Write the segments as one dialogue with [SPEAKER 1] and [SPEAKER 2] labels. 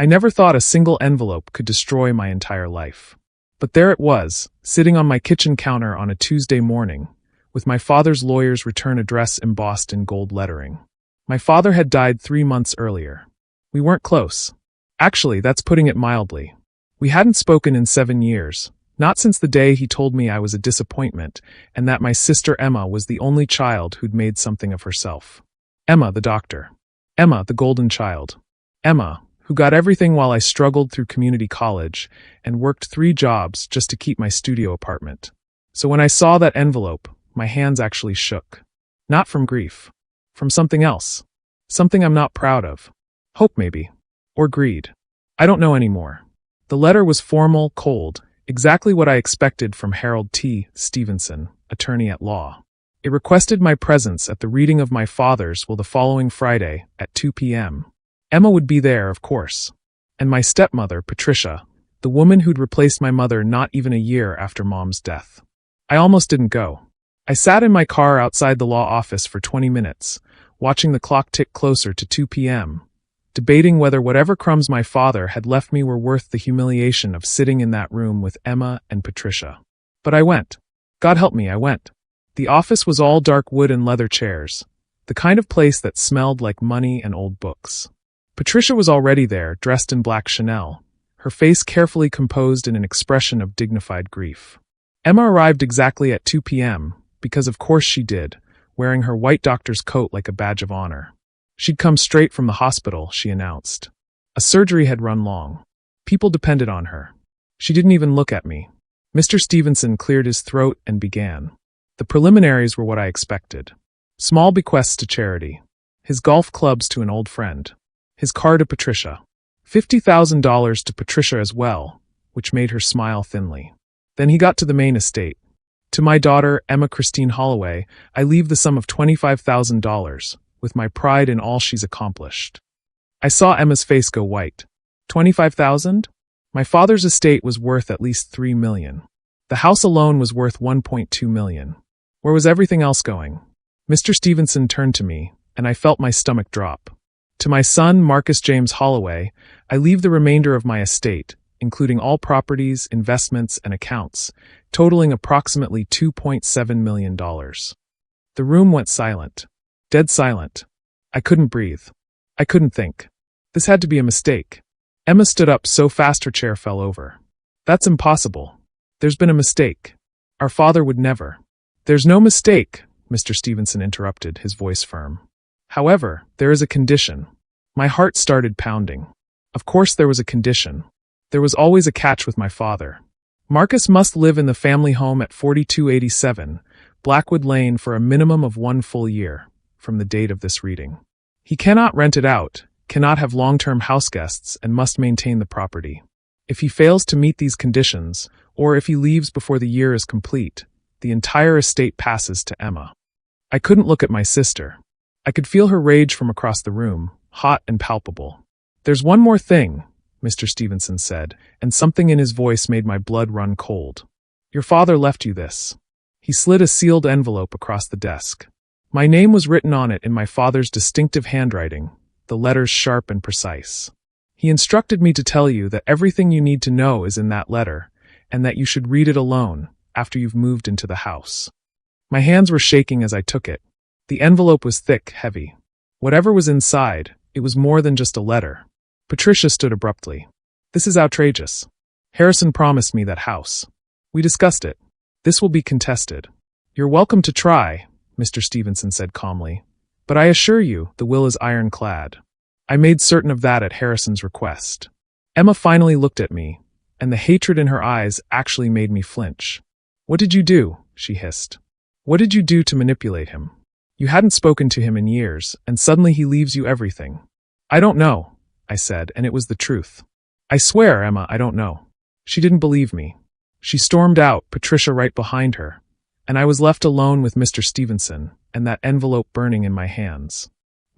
[SPEAKER 1] I never thought a single envelope could destroy my entire life. But there it was, sitting on my kitchen counter on a Tuesday morning, with my father's lawyer's return address embossed in gold lettering. My father had died 3 months earlier. We weren't close. Actually, that's putting it mildly. We hadn't spoken in 7 years, not since the day he told me I was a disappointment and that my sister Emma was the only child who'd made something of herself. Emma, the doctor. Emma, the golden child. Emma, who got everything while I struggled through community college and worked 3 jobs just to keep my studio apartment. So when I saw that envelope, my hands actually shook. Not from grief. From something else. Something I'm not proud of. Hope maybe. Or greed. I don't know anymore. The letter was formal, cold, exactly what I expected from Harold T. Stevenson, attorney at law. It requested my presence at the reading of my father's will the following Friday at 2 p.m. Emma would be there, of course. And my stepmother, Patricia, the woman who'd replaced my mother not even a year after Mom's death. I almost didn't go. I sat in my car outside the law office for 20 minutes, watching the clock tick closer to 2 p.m., debating whether whatever crumbs my father had left me were worth the humiliation of sitting in that room with Emma and Patricia. But I went. God help me, I went. The office was all dark wood and leather chairs, the kind of place that smelled like money and old books. Patricia was already there, dressed in black Chanel, her face carefully composed in an expression of dignified grief. Emma arrived exactly at 2 p.m., because of course she did, wearing her white doctor's coat like a badge of honor. She'd come straight from the hospital, she announced. A surgery had run long. People depended on her. She didn't even look at me. Mr. Stevenson cleared his throat and began. The preliminaries were what I expected. Small bequests to charity. His golf clubs to an old friend. His car to Patricia. $50,000 to Patricia as well, which made her smile thinly. Then he got to the main estate. To my daughter, Emma Christine Holloway, I leave the sum of $25,000, with my pride in all she's accomplished. I saw Emma's face go white. 25,000? My father's estate was worth at least $3 million. The house alone was worth $1.2 million. Where was everything else going? Mr. Stevenson turned to me, and I felt my stomach drop. To my son, Marcus James Holloway, I leave the remainder of my estate, including all properties, investments, and accounts, totaling approximately $2.7 million. The room went silent. Dead silent. I couldn't breathe. I couldn't think. This had to be a mistake. Emma stood up so fast her chair fell over. That's impossible. There's been a mistake. Our father would never. There's no mistake, Mr. Stevenson interrupted, his voice firm. However, there is a condition. My heart started pounding. Of course there was a condition. There was always a catch with my father. Marcus must live in the family home at 4287, Blackwood Lane for a minimum of 1 full year, from the date of this reading. He cannot rent it out, cannot have long-term house guests, and must maintain the property. If he fails to meet these conditions, or if he leaves before the year is complete, the entire estate passes to Emma. I couldn't look at my sister. I could feel her rage from across the room, hot and palpable. There's one more thing, Mr. Stevenson said, and something in his voice made my blood run cold. Your father left you this. He slid a sealed envelope across the desk. My name was written on it in my father's distinctive handwriting, the letters sharp and precise. He instructed me to tell you that everything you need to know is in that letter, and that you should read it alone, after you've moved into the house. My hands were shaking as I took it. The envelope was thick, heavy. Whatever was inside, it was more than just a letter. Patricia stood abruptly. This is outrageous. Harrison promised me that house. We discussed it. This will be contested. You're welcome to try, Mr. Stevenson said calmly. But I assure you, the will is ironclad. I made certain of that at Harrison's request. Emma finally looked at me, and the hatred in her eyes actually made me flinch. What did you do? She hissed. What did you do to manipulate him? You hadn't spoken to him in years, and suddenly he leaves you everything. I don't know, I said, and it was the truth. I swear, Emma, I don't know. She didn't believe me. She stormed out, Patricia right behind her, and I was left alone with Mr. Stevenson, and that envelope burning in my hands.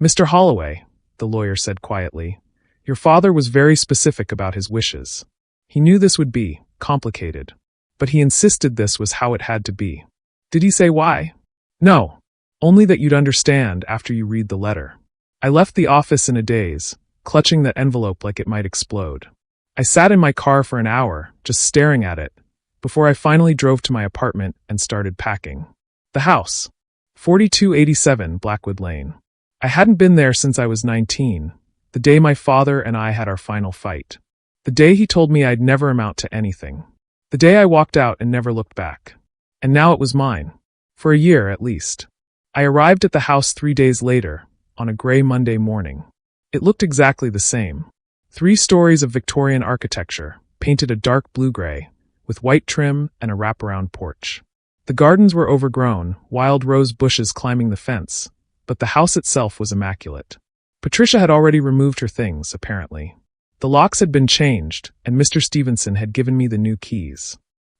[SPEAKER 1] Mr. Holloway, the lawyer said quietly, your father was very specific about his wishes. He knew this would be complicated, but he insisted this was how it had to be. Did he say why? No. Only that you'd understand after you read the letter. I left the office in a daze, clutching that envelope like it might explode. I sat in my car for an hour, just staring at it, before I finally drove to my apartment and started packing. The house. 4287 Blackwood Lane. I hadn't been there since I was 19, the day my father and I had our final fight. The day he told me I'd never amount to anything. The day I walked out and never looked back. And now it was mine. For a year, at least. I arrived at the house 3 days later, on a gray Monday morning. It looked exactly the same. 3 stories of Victorian architecture, painted a dark blue-gray, with white trim and a wraparound porch. The gardens were overgrown, wild rose bushes climbing the fence, but the house itself was immaculate. Patricia had already removed her things, apparently. The locks had been changed, and Mr. Stevenson had given me the new keys.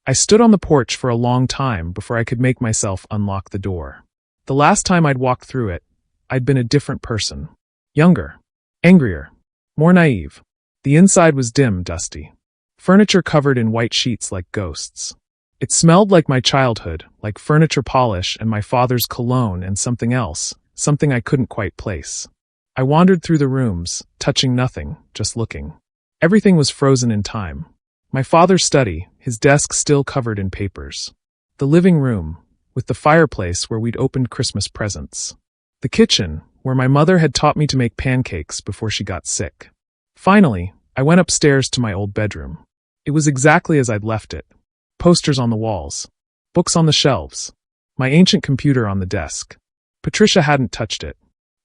[SPEAKER 1] I stood on the porch for a long time before I could make myself unlock the door. The last time I'd walked through it, I'd been a different person. Younger. Angrier. More naive. The inside was dim, dusty. Furniture covered in white sheets like ghosts. It smelled like my childhood, like furniture polish and my father's cologne and something else, something I couldn't quite place. I wandered through the rooms, touching nothing, just looking. Everything was frozen in time. My father's study, his desk still covered in papers. The living room, with the fireplace where we'd opened Christmas presents. The kitchen, where my mother had taught me to make pancakes before she got sick. Finally, I went upstairs to my old bedroom. It was exactly as I'd left it. Posters on the walls. Books on the shelves. My ancient computer on the desk. Patricia hadn't touched it.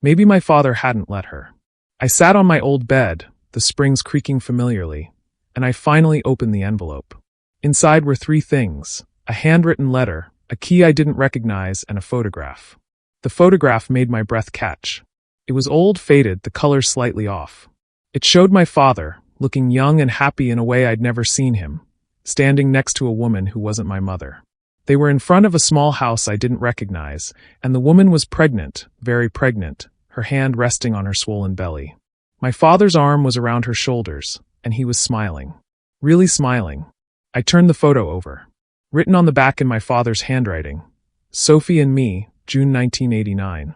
[SPEAKER 1] Maybe my father hadn't let her. I sat on my old bed, the springs creaking familiarly, and I finally opened the envelope. Inside were 3 things: a handwritten letter, a key I didn't recognize, and a photograph. The photograph made my breath catch. It was old, faded, the color slightly off. It showed my father, looking young and happy in a way I'd never seen him, standing next to a woman who wasn't my mother. They were in front of a small house I didn't recognize, and the woman was pregnant, very pregnant, her hand resting on her swollen belly. My father's arm was around her shoulders, and he was smiling. Really smiling. I turned the photo over. Written on the back in my father's handwriting: Sophie and me, June 1989.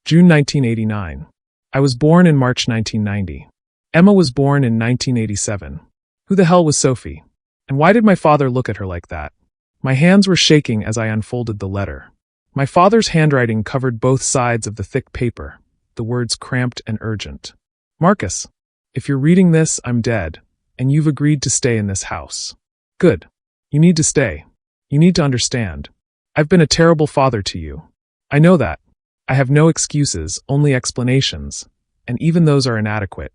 [SPEAKER 1] June 1989. I was born in March 1990. Emma was born in 1987. Who the hell was Sophie? And why did my father look at her like that? My hands were shaking as I unfolded the letter. My father's handwriting covered both sides of the thick paper, the words cramped and urgent. Marcus, if you're reading this, I'm dead, and you've agreed to stay in this house. Good. You need to stay. You need to understand. I've been a terrible father to you. I know that. I have no excuses, only explanations, and even those are inadequate.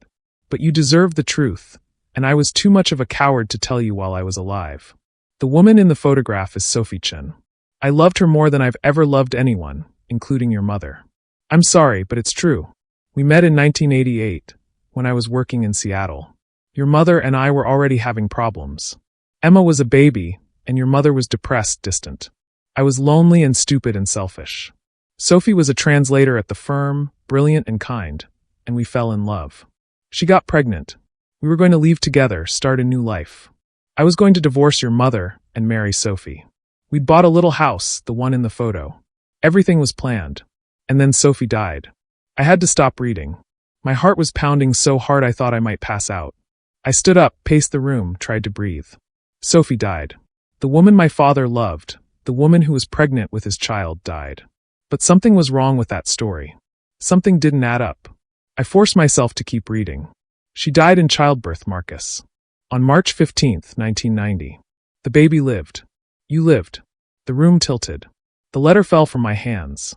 [SPEAKER 1] But you deserve the truth, and I was too much of a coward to tell you while I was alive. The woman in the photograph is Sophie Chen. I loved her more than I've ever loved anyone, including your mother. I'm sorry, but it's true. We met in 1988, when I was working in Seattle. Your mother and I were already having problems. Emma was a baby, and your mother was depressed, distant. I was lonely and stupid and selfish. Sophie was a translator at the firm, brilliant and kind, and we fell in love. She got pregnant. We were going to leave together, start a new life. I was going to divorce your mother and marry Sophie. We'd bought a little house, the one in the photo. Everything was planned. And then Sophie died. I had to stop reading. My heart was pounding so hard I thought I might pass out. I stood up, paced the room, tried to breathe. Sophie died. The woman my father loved, the woman who was pregnant with his child, died. But something was wrong with that story. Something didn't add up. I forced myself to keep reading. She died in childbirth, Marcus. On March 15th, 1990. The baby lived. You lived. The room tilted. The letter fell from my hands.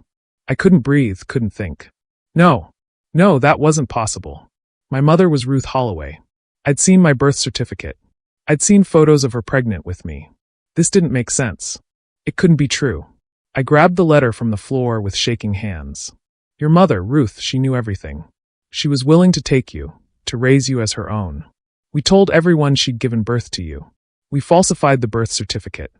[SPEAKER 1] I couldn't breathe, couldn't think. No, that wasn't possible. My mother was Ruth Holloway. I'd seen my birth certificate. I'd seen photos of her pregnant with me. This didn't make sense. It couldn't be true. I grabbed the letter from the floor with shaking hands. Your mother, Ruth, she knew everything. She was willing to take you, to raise you as her own. We told everyone she'd given birth to you. We falsified the birth certificate.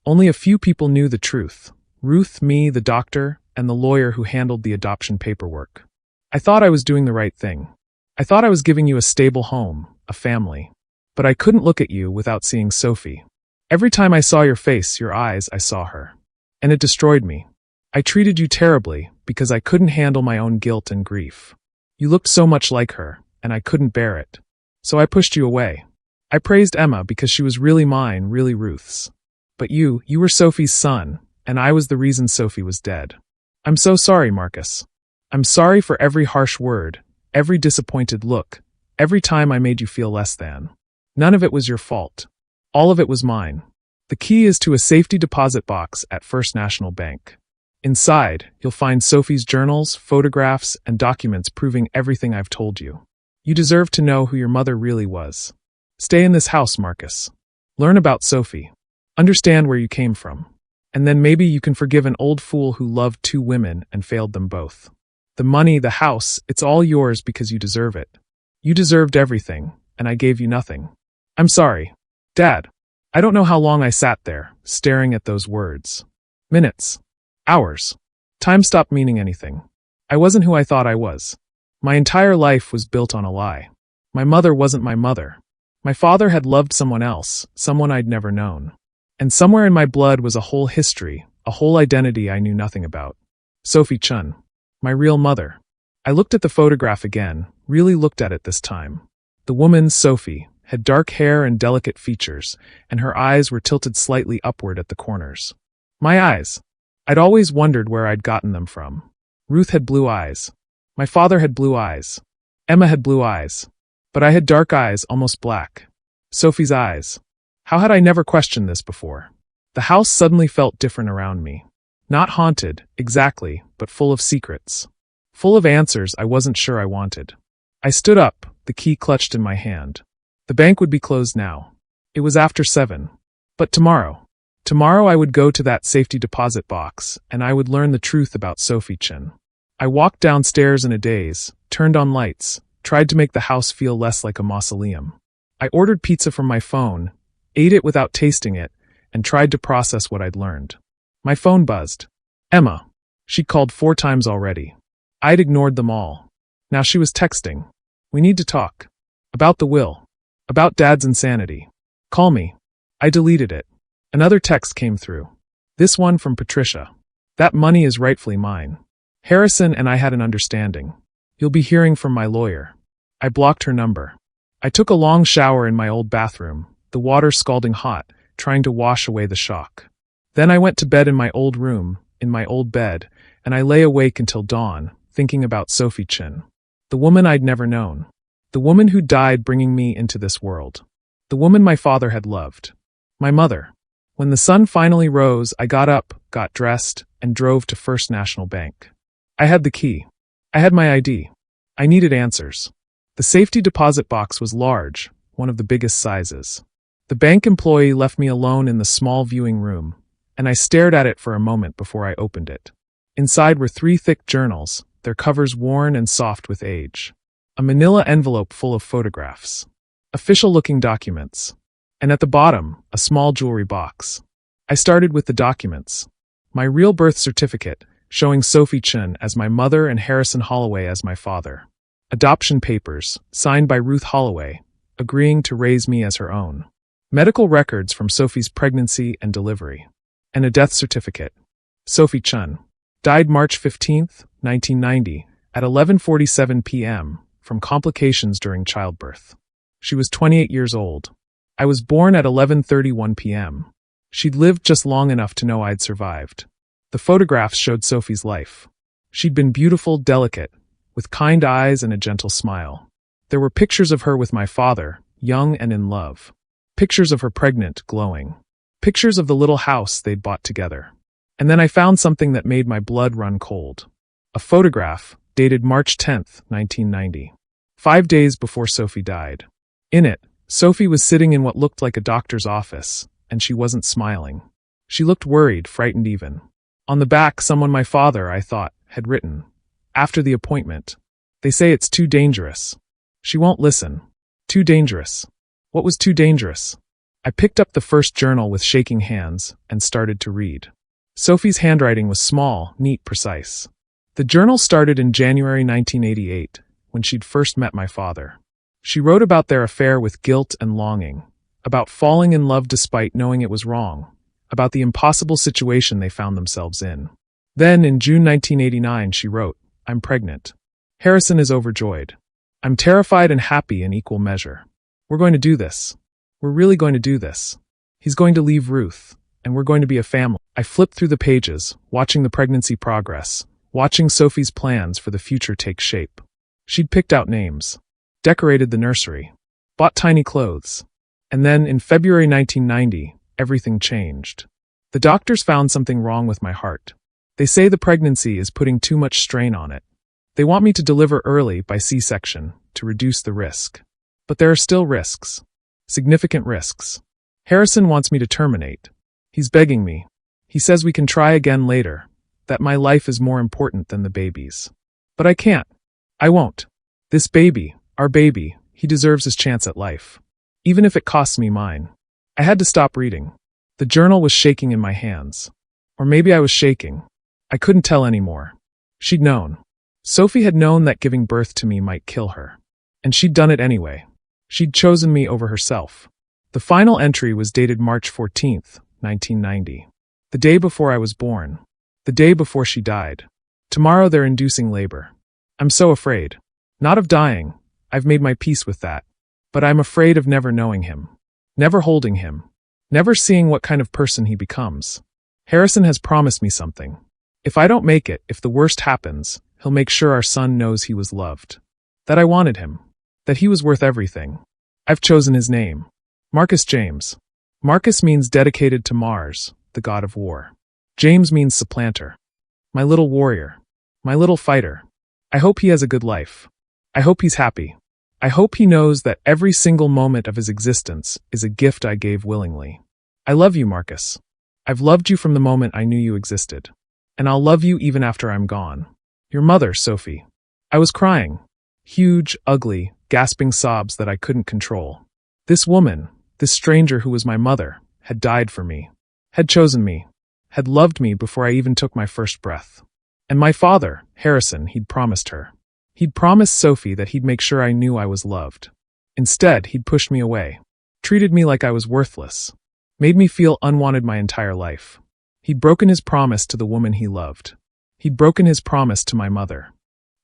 [SPEAKER 1] Only a few people knew the truth. Ruth, me, the doctor, and the lawyer who handled the adoption paperwork. I thought I was doing the right thing. I thought I was giving you a stable home, a family. But I couldn't look at you without seeing Sophie. Every time I saw your face, your eyes, I saw her. And it destroyed me. I treated you terribly because I couldn't handle my own guilt and grief. You looked so much like her, and I couldn't bear it. So I pushed you away. I praised Emma because she was really mine, really Ruth's. But you were Sophie's son, and I was the reason Sophie was dead. I'm so sorry, Marcus. I'm sorry for every harsh word, every disappointed look, every time I made you feel less than. None of it was your fault. All of it was mine. The key is to a safety deposit box at First National Bank. Inside, you'll find Sophie's journals, photographs, and documents proving everything I've told you. You deserve to know who your mother really was. Stay in this house, Marcus. Learn about Sophie. Understand where you came from. And then maybe you can forgive an old fool who loved two women and failed them both. The money, the house, it's all yours because you deserve it. You deserved everything, and I gave you nothing. I'm sorry. Dad. I don't know how long I sat there, staring at those words. Minutes. Hours. Time stopped meaning anything. I wasn't who I thought I was. My entire life was built on a lie. My mother wasn't my mother. My father had loved someone else, someone I'd never known. And somewhere in my blood was a whole history, a whole identity I knew nothing about. Sophie Chun. My real mother. I looked at the photograph again, really looked at it this time. The woman, Sophie, had dark hair and delicate features, and her eyes were tilted slightly upward at the corners. My eyes. I'd always wondered where I'd gotten them from. Ruth had blue eyes. My father had blue eyes. Emma had blue eyes. But I had dark eyes, almost black. Sophie's eyes. How had I never questioned this before? The house suddenly felt different around me. Not haunted, exactly, but full of secrets. Full of answers I wasn't sure I wanted. I stood up, the key clutched in my hand. The bank would be closed now. It was after 7. But tomorrow I would go to that safety deposit box, and I would learn the truth about Sophie Chin. I walked downstairs in a daze, turned on lights, tried to make the house feel less like a mausoleum. I ordered pizza from my phone, ate it without tasting it, and tried to process what I'd learned. My phone buzzed. Emma. She'd called 4 times already. I'd ignored them all. Now she was texting. We need to talk. About the will. About Dad's insanity. Call me. I deleted it. Another text came through. This one from Patricia. That money is rightfully mine. Harrison and I had an understanding. You'll be hearing from my lawyer. I blocked her number. I took a long shower in my old bathroom, the water scalding hot, trying to wash away the shock. Then I went to bed in my old room, in my old bed, and I lay awake until dawn, thinking about Sophie Chin. The woman I'd never known. The woman who died bringing me into this world. The woman my father had loved. My mother. When the sun finally rose, I got up, got dressed, and drove to First National Bank. I had the key. I had my ID. I needed answers. The safety deposit box was large, one of the biggest sizes. The bank employee left me alone in the small viewing room, and I stared at it for a moment before I opened it. Inside were 3 thick journals, their covers worn and soft with age. A manila envelope full of photographs. Official-looking documents. And at the bottom, a small jewelry box. I started with the documents. My real birth certificate, showing Sophie Chin as my mother and Harrison Holloway as my father. Adoption papers, signed by Ruth Holloway, agreeing to raise me as her own. Medical records from Sophie's pregnancy and delivery. And a death certificate. Sophie Chin. Died March 15, 1990, at 11:47 p.m., from complications during childbirth. She was 28 years old. I was born at 11:31 p.m. She'd lived just long enough to know I'd survived. The photographs showed Sophie's life. She'd been beautiful, delicate, with kind eyes and a gentle smile. There were pictures of her with my father, young and in love. Pictures of her pregnant, glowing. Pictures of the little house they'd bought together. And then I found something that made my blood run cold. A photograph, dated March 10, 1990. 5 days before Sophie died. In it, Sophie was sitting in what looked like a doctor's office, and she wasn't smiling. She looked worried, frightened even. On the back, someone my father, I thought, had written. After the appointment. They say it's too dangerous. She won't listen. Too dangerous. What was too dangerous? I picked up the first journal with shaking hands and started to read. Sophie's handwriting was small, neat, precise. The journal started in January 1988, when she'd first met my father. She wrote about their affair with guilt and longing, about falling in love despite knowing it was wrong, about the impossible situation they found themselves in. Then, in June 1989, she wrote, "I'm pregnant. Harrison is overjoyed. I'm terrified and happy in equal measure. We're going to do this. We're really going to do this. He's going to leave Ruth, and we're going to be a family. I flipped through the pages, watching the pregnancy progress, watching Sophie's plans for the future take shape. She'd picked out names, decorated the nursery, bought tiny clothes. And then, in February 1990, everything changed. The doctors found something wrong with my heart. They say the pregnancy is putting too much strain on it. They want me to deliver early by C-section to reduce the risk. But there are still risks. Significant risks. Harrison wants me to terminate. He's begging me. He says we can try again later, that my life is more important than the baby's. But I can't. I won't. This baby, our baby, he deserves his chance at life. Even if it costs me mine. I had to stop reading. The journal was shaking in my hands. Or maybe I was shaking. I couldn't tell anymore. She'd known. Sophie had known that giving birth to me might kill her. And she'd done it anyway. She'd chosen me over herself. The final entry was dated March 14th, 1990. The day before I was born. The day before she died. Tomorrow they're inducing labor. I'm so afraid. Not of dying. I've made my peace with that. But I'm afraid of never knowing him. Never holding him. Never seeing what kind of person he becomes. Harrison has promised me something. If I don't make it, if the worst happens, he'll make sure our son knows he was loved. That I wanted him. That he was worth everything. I've chosen his name. Marcus James. Marcus means dedicated to Mars, the god of war. James means supplanter. My little warrior. My little fighter. I hope he has a good life. I hope he's happy. I hope he knows that every single moment of his existence is a gift I gave willingly. I love you, Marcus. I've loved you from the moment I knew you existed. And I'll love you even after I'm gone. Your mother, Sophie. I was crying. Huge, ugly, gasping sobs that I couldn't control. This woman, this stranger who was my mother, had died for me. Had chosen me. Had loved me before I even took my first breath. And my father, Harrison, he'd promised her. He'd promised Sophie that he'd make sure I knew I was loved. Instead, he'd pushed me away. Treated me like I was worthless. Made me feel unwanted my entire life. He'd broken his promise to the woman he loved. He'd broken his promise to my mother.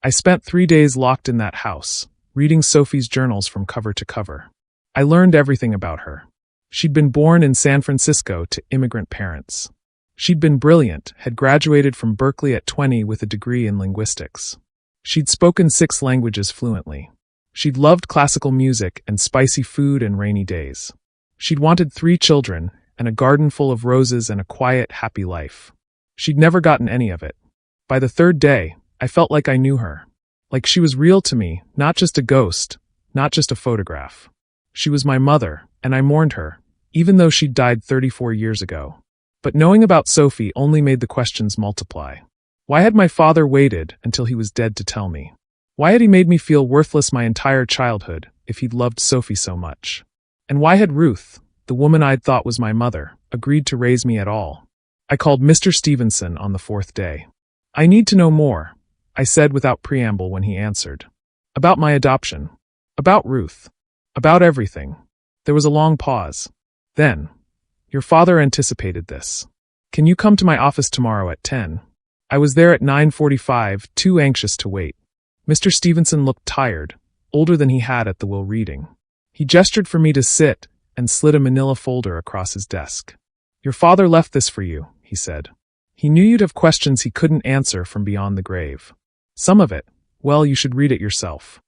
[SPEAKER 1] I spent 3 days locked in that house, reading Sophie's journals from cover to cover. I learned everything about her. She'd been born in San Francisco to immigrant parents. She'd been brilliant, had graduated from Berkeley at 20 with a degree in linguistics. She'd spoken 6 languages fluently. She'd loved classical music and spicy food and rainy days. She'd wanted 3 children and a garden full of roses and a quiet, happy life. She'd never gotten any of it. By the 3rd day, I felt like I knew her. Like she was real to me, not just a ghost, not just a photograph. She was my mother, and I mourned her, even though she'd died 34 years ago. But knowing about Sophie only made the questions multiply. Why had my father waited until he was dead to tell me? Why had he made me feel worthless my entire childhood if he'd loved Sophie so much? And why had Ruth, the woman I'd thought was my mother, agreed to raise me at all? I called Mr. Stevenson on the 4th day. I need to know more, I said without preamble when he answered. About my adoption. About Ruth. About everything. There was a long pause. Then, your father anticipated this. Can you come to my office tomorrow at 10? I was there at 9:45, too anxious to wait. Mr. Stevenson looked tired, older than he had at the will reading. He gestured for me to sit and slid a manila folder across his desk. Your father left this for you, he said. He knew you'd have questions he couldn't answer from beyond the grave. Some of it, well, you should read it yourself.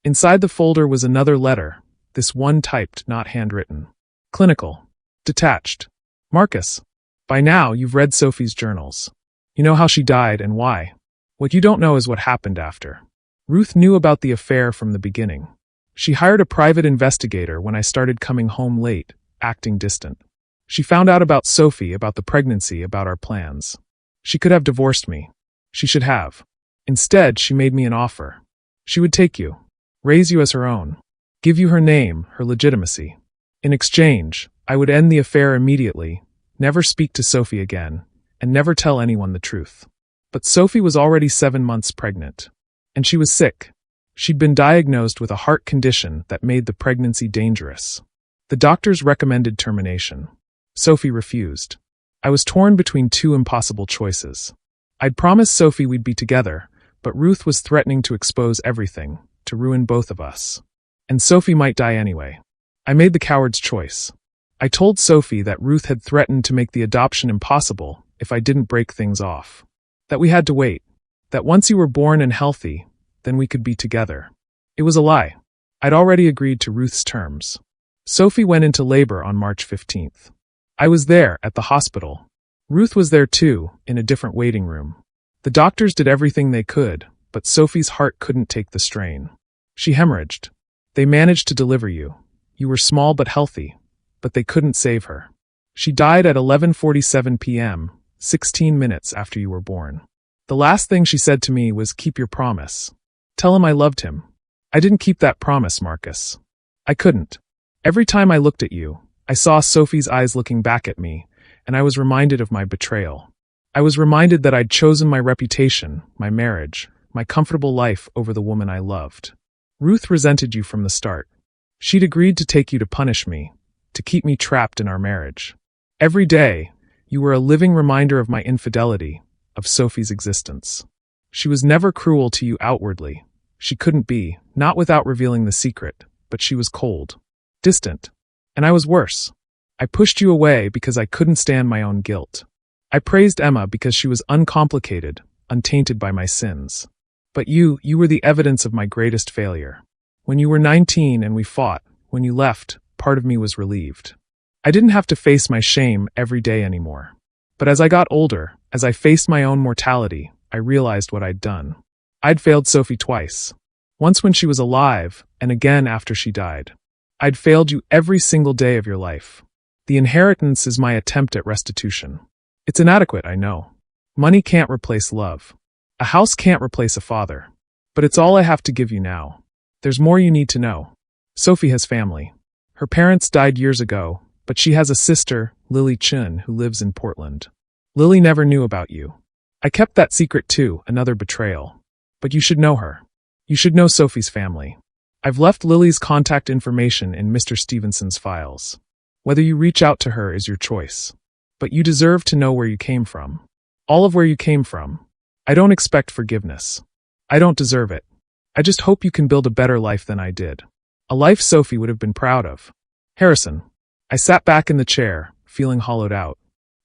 [SPEAKER 1] Inside the folder was another letter, this one typed, not handwritten. Clinical. Detached. Marcus. By now, you've read Sophie's journals. You know how she died and why. What you don't know is what happened after. Ruth knew about the affair from the beginning. She hired a private investigator when I started coming home late, acting distant. She found out about Sophie, about the pregnancy, about our plans. She could have divorced me. She should have. Instead, she made me an offer. She would take you, raise you as her own, give you her name, her legitimacy. In exchange, I would end the affair immediately, never speak to Sophie again, and never tell anyone the truth. But Sophie was already 7 months pregnant. And she was sick. She'd been diagnosed with a heart condition that made the pregnancy dangerous. The doctors recommended termination. Sophie refused. I was torn between 2 impossible choices. I'd promised Sophie we'd be together, but Ruth was threatening to expose everything, to ruin both of us. And Sophie might die anyway. I made the coward's choice. I told Sophie that Ruth had threatened to make the adoption impossible if I didn't break things off. That we had to wait. That once you were born and healthy, then we could be together. It was a lie. I'd already agreed to Ruth's terms. Sophie went into labor on March 15th. I was there, at the hospital. Ruth was there too, in a different waiting room. The doctors did everything they could, but Sophie's heart couldn't take the strain. She hemorrhaged. They managed to deliver you. You were small but healthy, but they couldn't save her. She died at 11:47 p.m., 16 minutes after you were born. The last thing she said to me was, "Keep your promise. Tell him I loved him." I didn't keep that promise, Marcus. I couldn't. Every time I looked at you, I saw Sophie's eyes looking back at me, and I was reminded of my betrayal. I was reminded that I'd chosen my reputation, my marriage, my comfortable life over the woman I loved. Ruth resented you from the start. She'd agreed to take you to punish me, to keep me trapped in our marriage. Every day, you were a living reminder of my infidelity, of Sophie's existence. She was never cruel to you outwardly. She couldn't be, not without revealing the secret, but she was cold, distant. And I was worse. I pushed you away because I couldn't stand my own guilt. I praised Emma because she was uncomplicated, untainted by my sins. But you were the evidence of my greatest failure. When you were 19 and we fought, when you left, part of me was relieved. I didn't have to face my shame every day anymore. But as I got older, as I faced my own mortality, I realized what I'd done. I'd failed Sophie twice. Once when she was alive, and again after she died. I'd failed you every single day of your life. The inheritance is my attempt at restitution. It's inadequate, I know. Money can't replace love. A house can't replace a father. But it's all I have to give you now. There's more you need to know. Sophie has family. Her parents died years ago, but she has a sister, Lily Chun, who lives in Portland. Lily never knew about you. I kept that secret too, another betrayal. But you should know her. You should know Sophie's family. I've left Lily's contact information in Mr. Stevenson's files. Whether you reach out to her is your choice. But you deserve to know where you came from. All of where you came from. I don't expect forgiveness. I don't deserve it. I just hope you can build a better life than I did. A life Sophie would have been proud of. Harrison. I sat back in the chair, feeling hollowed out.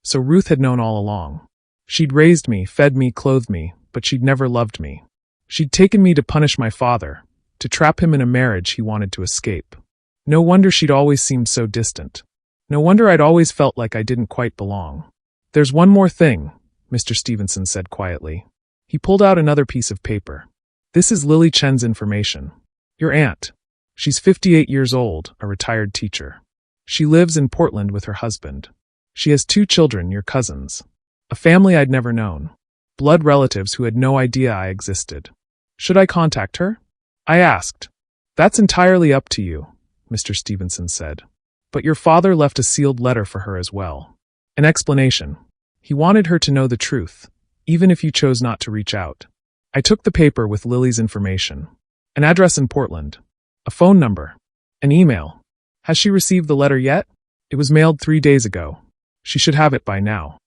[SPEAKER 1] So Ruth had known all along. She'd raised me, fed me, clothed me, but she'd never loved me. She'd taken me to punish my father, to trap him in a marriage he wanted to escape. No wonder she'd always seemed so distant. No wonder I'd always felt like I didn't quite belong. There's one more thing, Mr. Stevenson said quietly. He pulled out another piece of paper. This is Lily Chen's information. Your aunt. She's 58 years old, a retired teacher. She lives in Portland with her husband. She has 2 children, your cousins. A family I'd never known. Blood relatives who had no idea I existed. Should I contact her? I asked. That's entirely up to you, Mr. Stevenson said. But your father left a sealed letter for her as well. An explanation. He wanted her to know the truth, even if you chose not to reach out. I took the paper with Lily's information. An address in Portland. A phone number. An email. Has she received the letter yet? It was mailed 3 days ago. She should have it by now.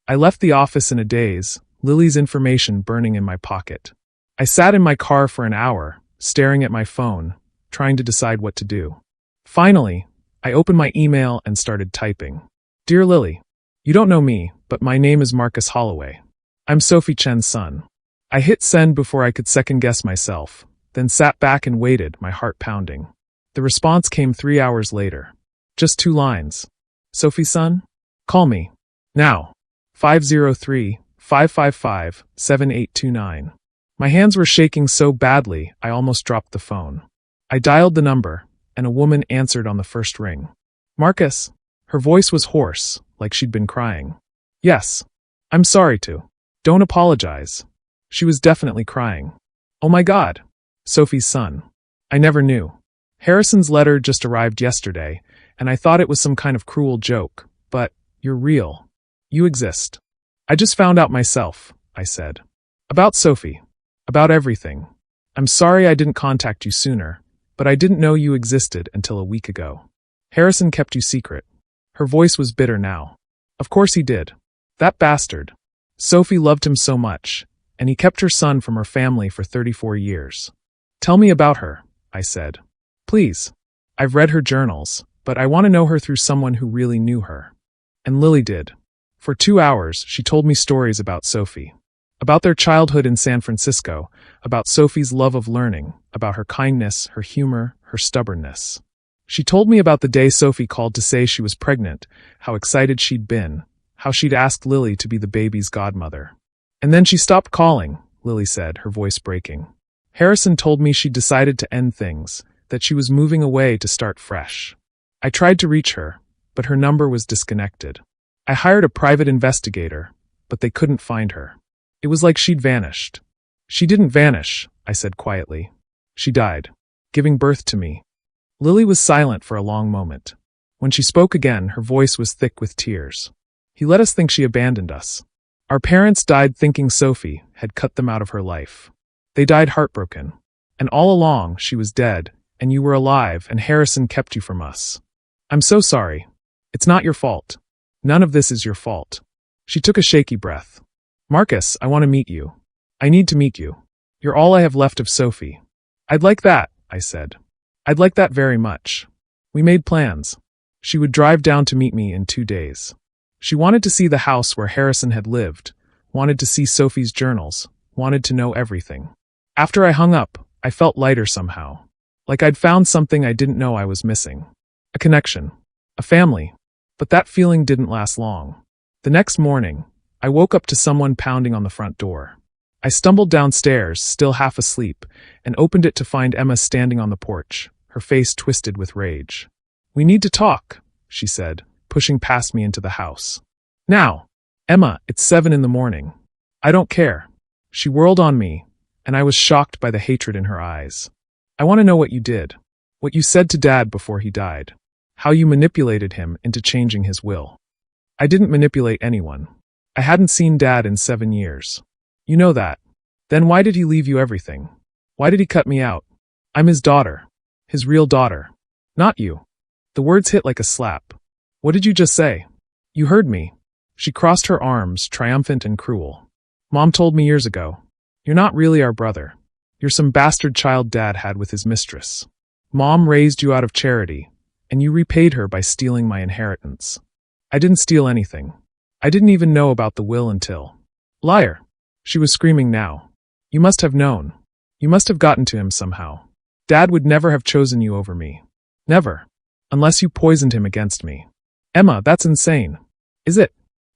[SPEAKER 1] I left the office in a daze, Lily's information burning in my pocket. I sat in my car for an hour, staring at my phone, trying to decide what to do. Finally, I opened my email and started typing. Dear Lily, you don't know me, but my name is Marcus Holloway. I'm Sophie Chen's son. I hit send before I could second-guess myself, then sat back and waited, my heart pounding. The response came 3 hours later. Just 2 lines. Sophie's son? Call me. Now. 503-555-7829. My hands were shaking so badly, I almost dropped the phone. I dialed the number, and a woman answered on the first ring. Marcus. Her voice was hoarse, like she'd been crying. Yes. I'm sorry to. Don't apologize. She was definitely crying. Oh my God. Sophie's son. I never knew. Harrison's letter just arrived yesterday, and I thought it was some kind of cruel joke, but you're real. You exist. I just found out myself, I said. About Sophie. About everything. I'm sorry I didn't contact you sooner, but I didn't know you existed until a week ago. Harrison kept you secret. Her voice was bitter now. Of course he did. That bastard. Sophie loved him so much, and he kept her son from her family for 34 years. Tell me about her, I said. Please. I've read her journals, but I want to know her through someone who really knew her. And Lily did. For 2 hours, she told me stories about Sophie. About their childhood in San Francisco, about Sophie's love of learning, about her kindness, her humor, her stubbornness. She told me about the day Sophie called to say she was pregnant, how excited she'd been, how she'd asked Lily to be the baby's godmother. And then she stopped calling, Lily said, her voice breaking. Harrison told me she'd decided to end things, that she was moving away to start fresh. I tried to reach her, but her number was disconnected. I hired a private investigator, but they couldn't find her. It was like she'd vanished. She didn't vanish, I said quietly. She died, giving birth to me. Lily was silent for a long moment. When she spoke again, her voice was thick with tears. He let us think she abandoned us. Our parents died thinking Sophie had cut them out of her life. They died heartbroken. And all along, she was dead, and you were alive, and Harrison kept you from us. I'm so sorry. It's not your fault. None of this is your fault. She took a shaky breath. Marcus, I want to meet you. I need to meet you. You're all I have left of Sophie. I'd like that, I said. I'd like that very much. We made plans. She would drive down to meet me in 2 days. She wanted to see the house where Harrison had lived, wanted to see Sophie's journals, wanted to know everything. After I hung up, I felt lighter somehow. Like I'd found something I didn't know I was missing. A connection. A family. But that feeling didn't last long. The next morning, I woke up to someone pounding on the front door. I stumbled downstairs, still half asleep, and opened it to find Emma standing on the porch, her face twisted with rage. We need to talk, she said, pushing past me into the house. Now. Emma, it's 7 in the morning. I don't care. She whirled on me, and I was shocked by the hatred in her eyes. I want to know what you did. What you said to Dad before he died. How you manipulated him into changing his will. I didn't manipulate anyone. I hadn't seen Dad in 7 years. You know that. Then why did he leave you everything? Why did he cut me out? I'm his daughter. His real daughter. Not you. The words hit like a slap. What did you just say? You heard me. She crossed her arms, triumphant and cruel. Mom told me years ago. You're not really our brother. You're some bastard child Dad had with his mistress. Mom raised you out of charity, and you repaid her by stealing my inheritance. I didn't steal anything. I didn't even know about the will until... Liar! She was screaming now. You must have known. You must have gotten to him somehow. Dad would never have chosen you over me. Never. Unless you poisoned him against me. Emma, that's insane. Is it?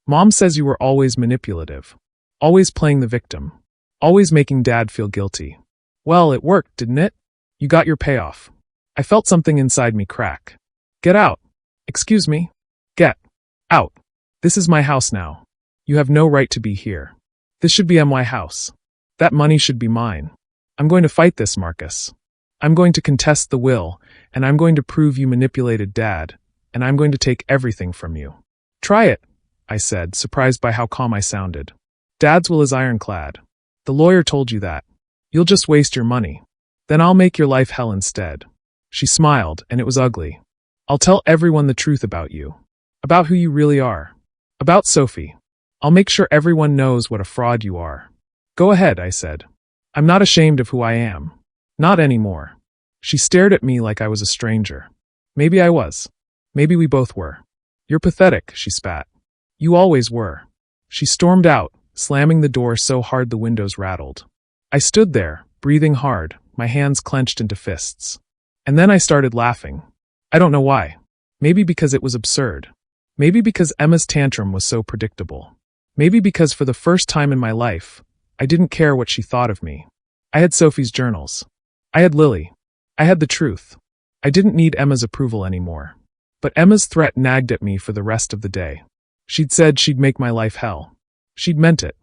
[SPEAKER 1] Mom says you were always manipulative. Always playing the victim. Always making Dad feel guilty. Well, it worked, didn't it? You got your payoff. I felt something inside me crack. Get out. Excuse me? Get out. This is my house now. You have no right to be here. This should be my house. That money should be mine. I'm going to fight this, Marcus. I'm going to contest the will, and I'm going to prove you manipulated Dad, and I'm going to take everything from you. Try it, I said, surprised by how calm I sounded. Dad's will is ironclad. The lawyer told you that. You'll just waste your money. Then I'll make your life hell instead. She smiled, and it was ugly. I'll tell everyone the truth about you. About who you really are. About Sophie. I'll make sure everyone knows what a fraud you are. Go ahead, I said. I'm not ashamed of who I am. Not anymore. She stared at me like I was a stranger. Maybe I was. Maybe we both were. You're pathetic, she spat. You always were. She stormed out, slamming the door so hard the windows rattled. I stood there, breathing hard, my hands clenched into fists. And then I started laughing. I don't know why. Maybe because it was absurd. Maybe because Emma's tantrum was so predictable. Maybe because for the first time in my life, I didn't care what she thought of me. I had Sophie's journals. I had Lily. I had the truth. I didn't need Emma's approval anymore. But Emma's threat nagged at me for the rest of the day. She'd said she'd make my life hell. She'd meant it.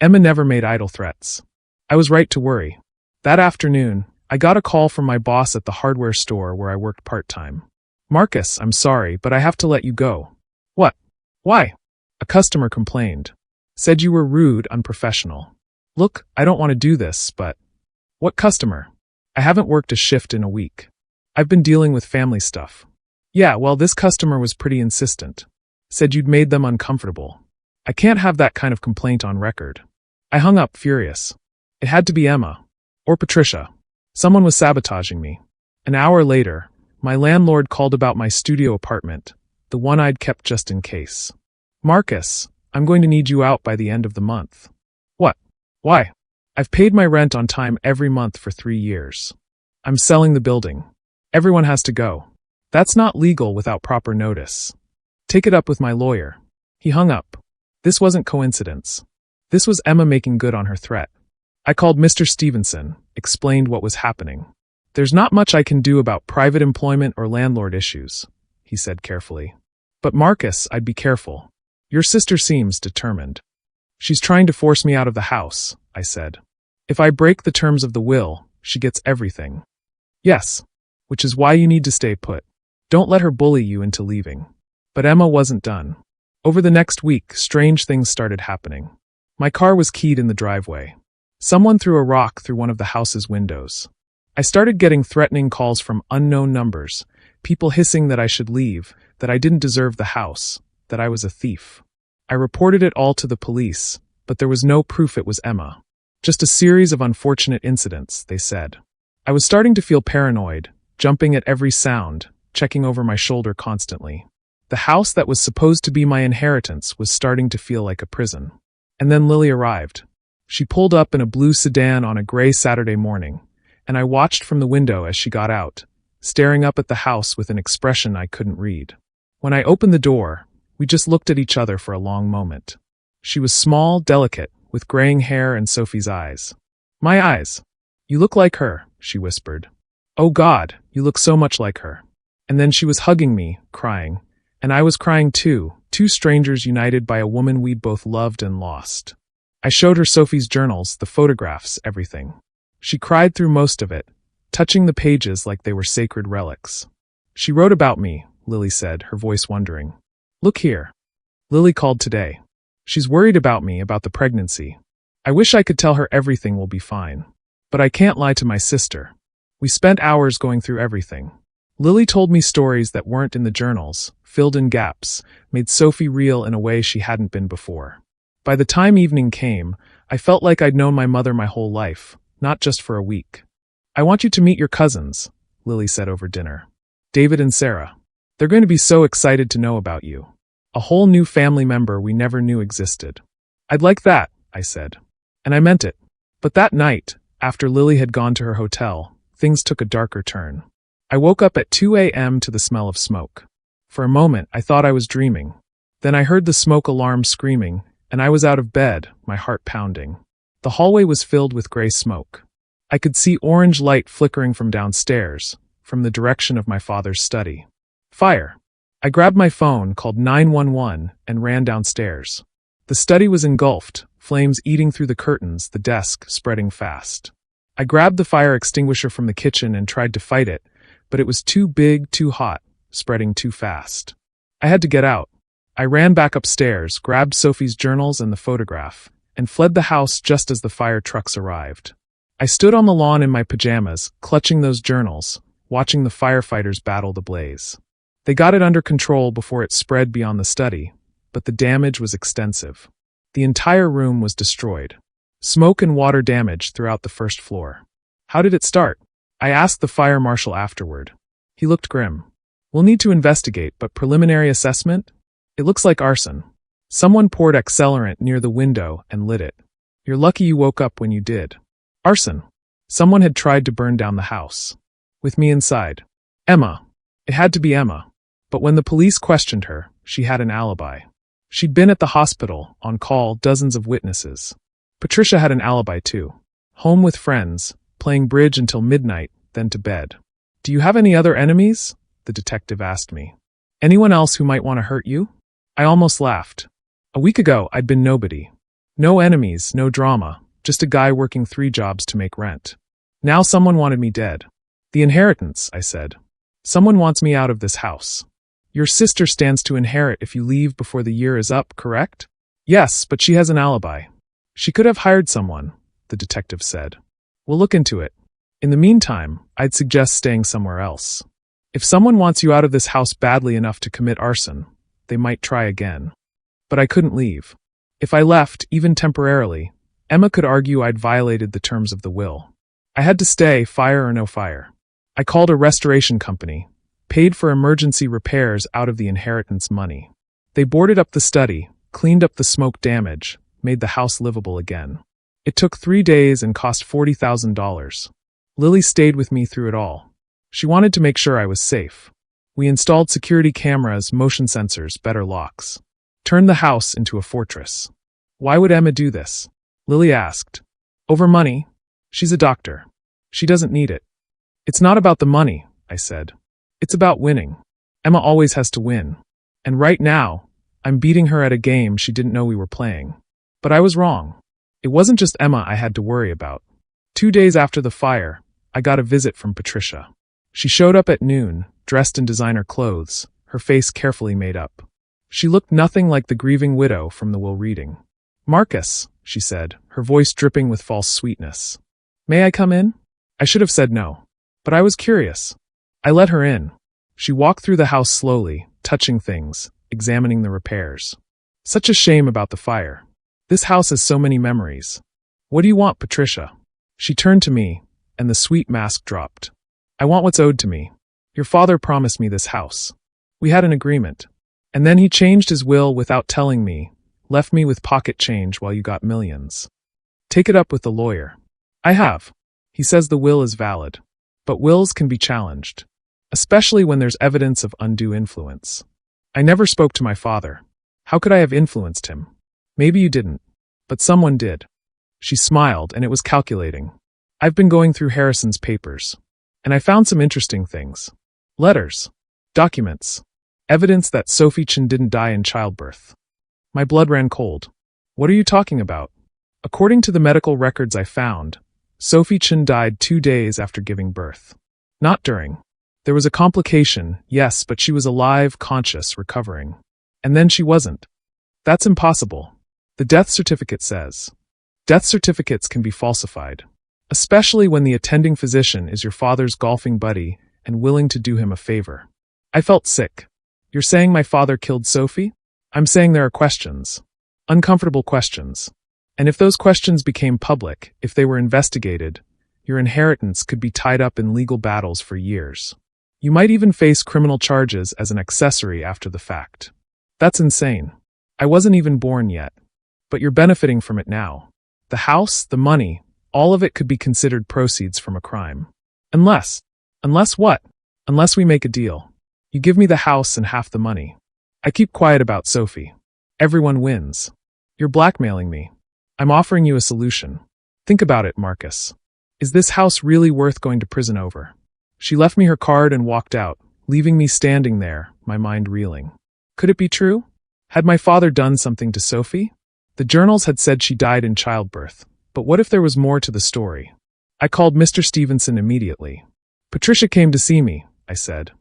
[SPEAKER 1] Emma never made idle threats. I was right to worry. That afternoon, I got a call from my boss at the hardware store where I worked part-time. Marcus, I'm sorry, but I have to let you go. What? Why? A customer complained. Said you were rude, unprofessional. Look, I don't want to do this, but... What customer? I haven't worked a shift in a week. I've been dealing with family stuff. Yeah, well, this customer was pretty insistent. Said you'd made them uncomfortable. I can't have that kind of complaint on record. I hung up, furious. It had to be Emma. Or Patricia. Someone was sabotaging me. An hour later, my landlord called about my studio apartment, the one I'd kept just in case. Marcus, I'm going to need you out by the end of the month. What? Why? I've paid my rent on time every month for 3 years. I'm selling the building. Everyone has to go. That's not legal without proper notice. Take it up with my lawyer. He hung up. This wasn't coincidence. This was Emma making good on her threat. I called Mr. Stevenson, explained what was happening. There's not much I can do about private employment or landlord issues, he said carefully. But Marcus, I'd be careful. Your sister seems determined. She's trying to force me out of the house, I said. If I break the terms of the will, she gets everything. Yes, which is why you need to stay put. Don't let her bully you into leaving. But Emma wasn't done. Over the next week, strange things started happening. My car was keyed in the driveway. Someone threw a rock through one of the house's windows. I started getting threatening calls from unknown numbers, people hissing that I should leave, that I didn't deserve the house, that I was a thief. I reported it all to the police, but there was no proof it was Emma. Just a series of unfortunate incidents, they said. I was starting to feel paranoid, jumping at every sound, checking over my shoulder constantly. The house that was supposed to be my inheritance was starting to feel like a prison. And then Lily arrived. She pulled up in a blue sedan on a gray Saturday morning, and I watched from the window as she got out, staring up at the house with an expression I couldn't read. When I opened the door, we just looked at each other for a long moment. She was small, delicate, with graying hair and Sophie's eyes. My eyes. You look like her, she whispered. Oh God, you look so much like her. And then she was hugging me, crying. And I was crying too, two strangers united by a woman we'd both loved and lost. I showed her Sophie's journals, the photographs, everything. She cried through most of it, touching the pages like they were sacred relics. She wrote about me, Lily said, her voice wondering. Look here. Lily called today. She's worried about me, about the pregnancy. I wish I could tell her everything will be fine. But I can't lie to my sister. We spent hours going through everything. Lily told me stories that weren't in the journals, filled in gaps, made Sophie real in a way she hadn't been before. By the time evening came, I felt like I'd known my mother my whole life, not just for a week. I want you to meet your cousins, Lily said over dinner. David and Sarah. They're going to be so excited to know about you. A whole new family member we never knew existed. I'd like that, I said. And I meant it. But that night, after Lily had gone to her hotel, things took a darker turn. I woke up at 2 a.m. to the smell of smoke. For a moment, I thought I was dreaming. Then I heard the smoke alarm screaming, and I was out of bed, my heart pounding. The hallway was filled with gray smoke. I could see orange light flickering from downstairs, from the direction of my father's study. Fire! I grabbed my phone, called 911, and ran downstairs. The study was engulfed, flames eating through the curtains, the desk spreading fast. I grabbed the fire extinguisher from the kitchen and tried to fight it, but it was too big, too hot, spreading too fast. I had to get out. I ran back upstairs, grabbed Sophie's journals and the photograph, and fled the house just as the fire trucks arrived. I stood on the lawn in my pajamas, clutching those journals, watching the firefighters battle the blaze. They got it under control before it spread beyond the study, but the damage was extensive. The entire room was destroyed. Smoke and water damage throughout the first floor. How did it start? I asked the fire marshal afterward. He looked grim. We'll need to investigate, but preliminary assessment? It looks like arson. Someone poured accelerant near the window and lit it. You're lucky you woke up when you did. Arson. Someone had tried to burn down the house. With me inside. Emma. It had to be Emma. But when the police questioned her, she had an alibi. She'd been at the hospital, on call, dozens of witnesses. Patricia had an alibi too. Home with friends, playing bridge until midnight, then to bed. Do you have any other enemies? The detective asked me. Anyone else who might want to hurt you? I almost laughed. A week ago, I'd been nobody. No enemies, no drama, just a guy working 3 jobs to make rent. Now someone wanted me dead. The inheritance, I said. Someone wants me out of this house. Your sister stands to inherit if you leave before the year is up, correct? Yes, but she has an alibi. She could have hired someone, the detective said. We'll look into it. In the meantime, I'd suggest staying somewhere else. If someone wants you out of this house badly enough to commit arson, they might try again. But I couldn't leave. If I left, even temporarily, Emma could argue I'd violated the terms of the will. I had to stay, fire or no fire. I called a restoration company, paid for emergency repairs out of the inheritance money. They boarded up the study, cleaned up the smoke damage, made the house livable again. It took 3 days and cost $40,000. Lily stayed with me through it all. She wanted to make sure I was safe. We installed security cameras, motion sensors, better locks. Turned the house into a fortress. Why would Emma do this? Lily asked. Over money. She's a doctor. She doesn't need it. It's not about the money, I said. It's about winning. Emma always has to win. And right now, I'm beating her at a game she didn't know we were playing. But I was wrong. It wasn't just Emma I had to worry about. 2 days after the fire, I got a visit from Patricia. She showed up at noon, dressed in designer clothes, her face carefully made up. She looked nothing like the grieving widow from the will reading. Marcus, she said, her voice dripping with false sweetness. May I come in? I should have said no. But I was curious. I let her in. She walked through the house slowly, touching things, examining the repairs. Such a shame about the fire. This house has so many memories. What do you want, Patricia? She turned to me, and the sweet mask dropped. I want what's owed to me. Your father promised me this house. We had an agreement. And then he changed his will without telling me, left me with pocket change while you got millions. Take it up with the lawyer. I have. He says the will is valid. But wills can be challenged. Especially when there's evidence of undue influence. I never spoke to my father. How could I have influenced him? Maybe you didn't. But someone did. She smiled, and it was calculating. I've been going through Harrison's papers. And I found some interesting things. Letters. Documents. Evidence that Sophie Chen didn't die in childbirth. My blood ran cold. What are you talking about? According to the medical records I found, Sophie Chen died 2 days after giving birth. Not during. There was a complication, yes, but she was alive, conscious, recovering. And then she wasn't. That's impossible. The death certificate says. Death certificates can be falsified. Especially when the attending physician is your father's golfing buddy and willing to do him a favor. I felt sick. You're saying my father killed Sophie? I'm saying there are questions. Uncomfortable questions. And if those questions became public, if they were investigated, your inheritance could be tied up in legal battles for years. You might even face criminal charges as an accessory after the fact. That's insane. I wasn't even born yet. But you're benefiting from it now. The house, the money, all of it could be considered proceeds from a crime. Unless what? Unless we make a deal. You give me the house and half the money. I keep quiet about Sophie. Everyone wins. You're blackmailing me. I'm offering you a solution. Think about it, Marcus. Is this house really worth going to prison over? She left me her card and walked out, leaving me standing there, my mind reeling. Could it be true? Had my father done something to Sophie? The journals had said she died in childbirth, but what if there was more to the story? I called Mr. Stevenson immediately. Patricia came to see me, I said.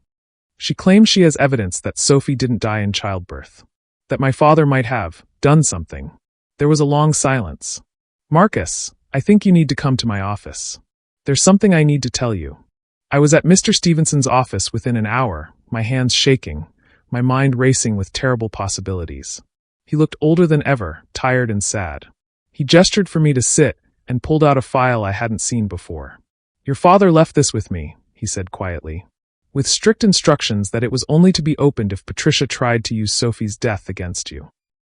[SPEAKER 1] She claims she has evidence that Sophie didn't die in childbirth. That my father might have done something. There was a long silence. Marcus, I think you need to come to my office. There's something I need to tell you. I was at Mr. Stevenson's office within an hour, my hands shaking, my mind racing with terrible possibilities. He looked older than ever, tired and sad. He gestured for me to sit and pulled out a file I hadn't seen before. Your father left this with me, he said quietly, with strict instructions that it was only to be opened if Patricia tried to use Sophie's death against you.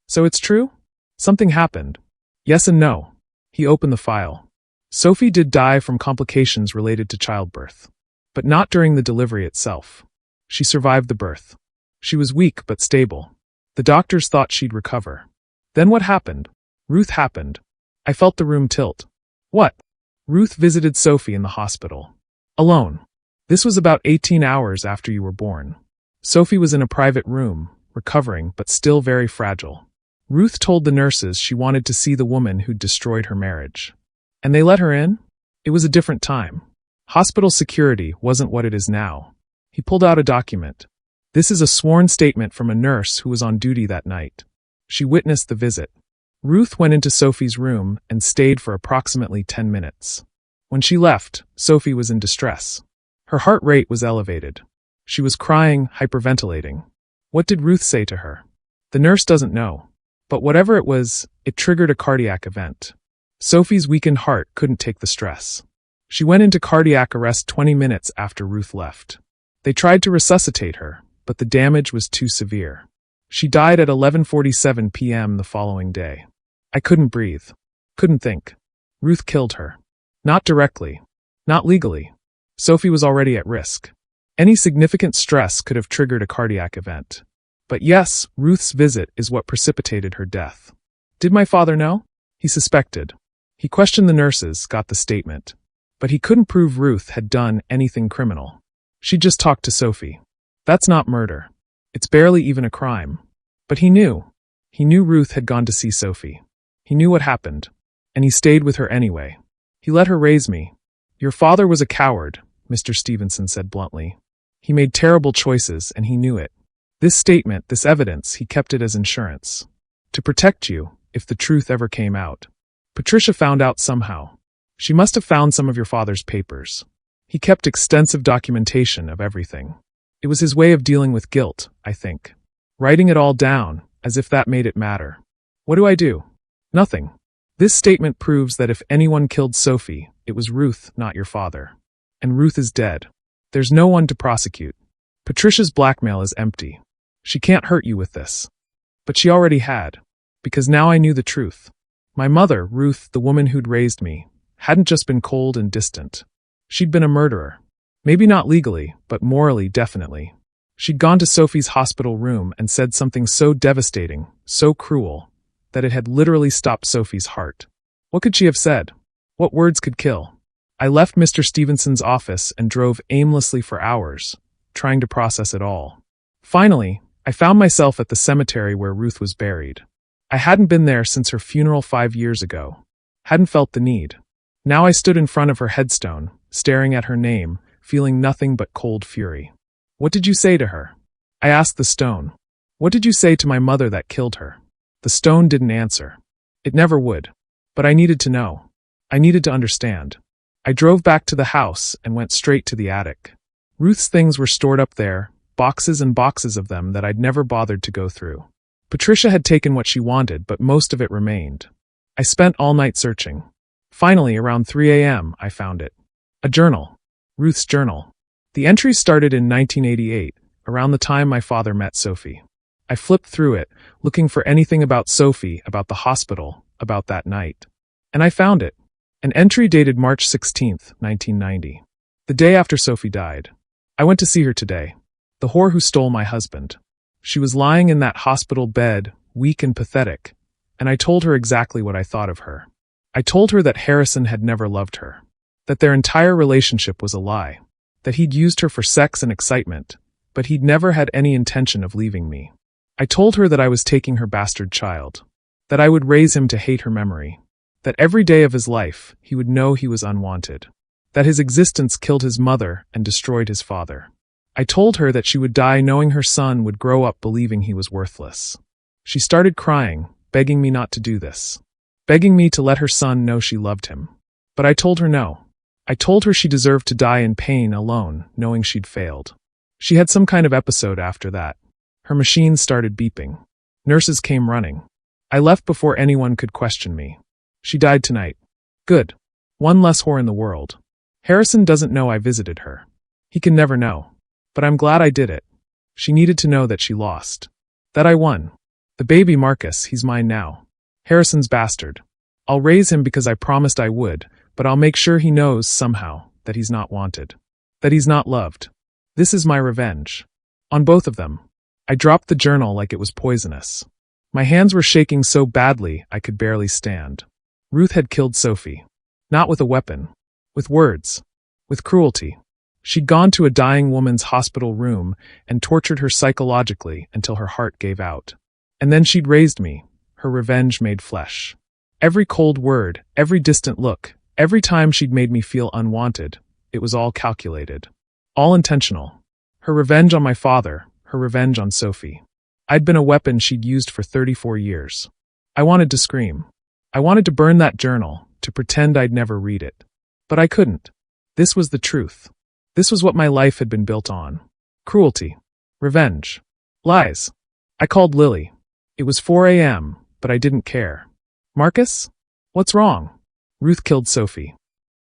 [SPEAKER 1] So it's true? Something happened. Yes and no. He opened the file. Sophie did die from complications related to childbirth. But not during the delivery itself. She survived the birth. She was weak but stable. The doctors thought she'd recover. Then what happened? Ruth happened. I felt the room tilt. What? Ruth visited Sophie in the hospital. Alone. This was about 18 hours after you were born. Sophie was in a private room, recovering but still very fragile. Ruth told the nurses she wanted to see the woman who'd destroyed her marriage. And they let her in? It was a different time. Hospital security wasn't what it is now. He pulled out a document. This is a sworn statement from a nurse who was on duty that night. She witnessed the visit. Ruth went into Sophie's room and stayed for approximately 10 minutes. When she left, Sophie was in distress. Her heart rate was elevated. She was crying, hyperventilating. What did Ruth say to her? The nurse doesn't know. But whatever it was, it triggered a cardiac event. Sophie's weakened heart couldn't take the stress. She went into cardiac arrest 20 minutes after Ruth left. They tried to resuscitate her, but the damage was too severe. She died at 11:47 p.m. the following day. I couldn't breathe. Couldn't think. Ruth killed her. Not directly. Not legally. Sophie was already at risk. Any significant stress could have triggered a cardiac event. But yes, Ruth's visit is what precipitated her death. Did my father know? He suspected. He questioned the nurses, got the statement. But he couldn't prove Ruth had done anything criminal. She just talked to Sophie. That's not murder. It's barely even a crime. But he knew. He knew Ruth had gone to see Sophie. He knew what happened. And he stayed with her anyway. He let her raise me. Your father was a coward, Mr. Stevenson said bluntly. He made terrible choices, and he knew it. This statement, this evidence, he kept it as insurance. To protect you, if the truth ever came out. Patricia found out somehow. She must have found some of your father's papers. He kept extensive documentation of everything. It was his way of dealing with guilt, I think. Writing it all down, as if that made it matter. What do I do? Nothing. This statement proves that if anyone killed Sophie, it was Ruth, not your father. And Ruth is dead. There's no one to prosecute. Patricia's blackmail is empty. She can't hurt you with this. But she already had. Because now I knew the truth. My mother, Ruth, the woman who'd raised me, hadn't just been cold and distant. She'd been a murderer. Maybe not legally, but morally, definitely. She'd gone to Sophie's hospital room and said something so devastating, so cruel, that it had literally stopped Sophie's heart. What could she have said? What words could kill? I left Mr. Stevenson's office and drove aimlessly for hours, trying to process it all. Finally, I found myself at the cemetery where Ruth was buried. I hadn't been there since her funeral 5 years ago. Hadn't felt the need. Now I stood in front of her headstone, staring at her name, feeling nothing but cold fury. What did you say to her? I asked the stone. What did you say to my mother that killed her? The stone didn't answer. It never would. But I needed to know. I needed to understand. I drove back to the house and went straight to the attic. Ruth's things were stored up there, boxes and boxes of them that I'd never bothered to go through. Patricia had taken what she wanted, but most of it remained. I spent all night searching. Finally, around 3 a.m., I found it. A journal. Ruth's journal. The entries started in 1988, around the time my father met Sophie. I flipped through it, looking for anything about Sophie, about the hospital, about that night. And I found it. An entry dated March 16, 1990. The day after Sophie died. I went to see her today. The whore who stole my husband. She was lying in that hospital bed, weak and pathetic, and I told her exactly what I thought of her. I told her that Harrison had never loved her, that their entire relationship was a lie, that he'd used her for sex and excitement, but he'd never had any intention of leaving me. I told her that I was taking her bastard child, that I would raise him to hate her memory, that every day of his life he would know he was unwanted, that his existence killed his mother and destroyed his father. I told her that she would die knowing her son would grow up believing he was worthless. She started crying, begging me not to do this. Begging me to let her son know she loved him. But I told her no. I told her she deserved to die in pain alone, knowing she'd failed. She had some kind of episode after that. Her machine started beeping. Nurses came running. I left before anyone could question me. She died tonight. Good. One less whore in the world. Harrison doesn't know I visited her. He can never know. But I'm glad I did it. She needed to know that she lost. That I won. The baby Marcus, he's mine now. Harrison's bastard. I'll raise him because I promised I would, but I'll make sure he knows, somehow, that he's not wanted. That he's not loved. This is my revenge. On both of them. I dropped the journal like it was poisonous. My hands were shaking so badly I could barely stand. Ruth had killed Sophie. Not with a weapon. With words. With cruelty. She'd gone to a dying woman's hospital room and tortured her psychologically until her heart gave out. And then she'd raised me, her revenge made flesh. Every cold word, every distant look, every time she'd made me feel unwanted, it was all calculated. All intentional. Her revenge on my father, her revenge on Sophie. I'd been a weapon she'd used for 34 years. I wanted to scream. I wanted to burn that journal, to pretend I'd never read it. But I couldn't. This was the truth. This was what my life had been built on. Cruelty. Revenge. Lies. I called Lily. It was 4 a.m., but I didn't care. Marcus? What's wrong? Ruth killed Sophie.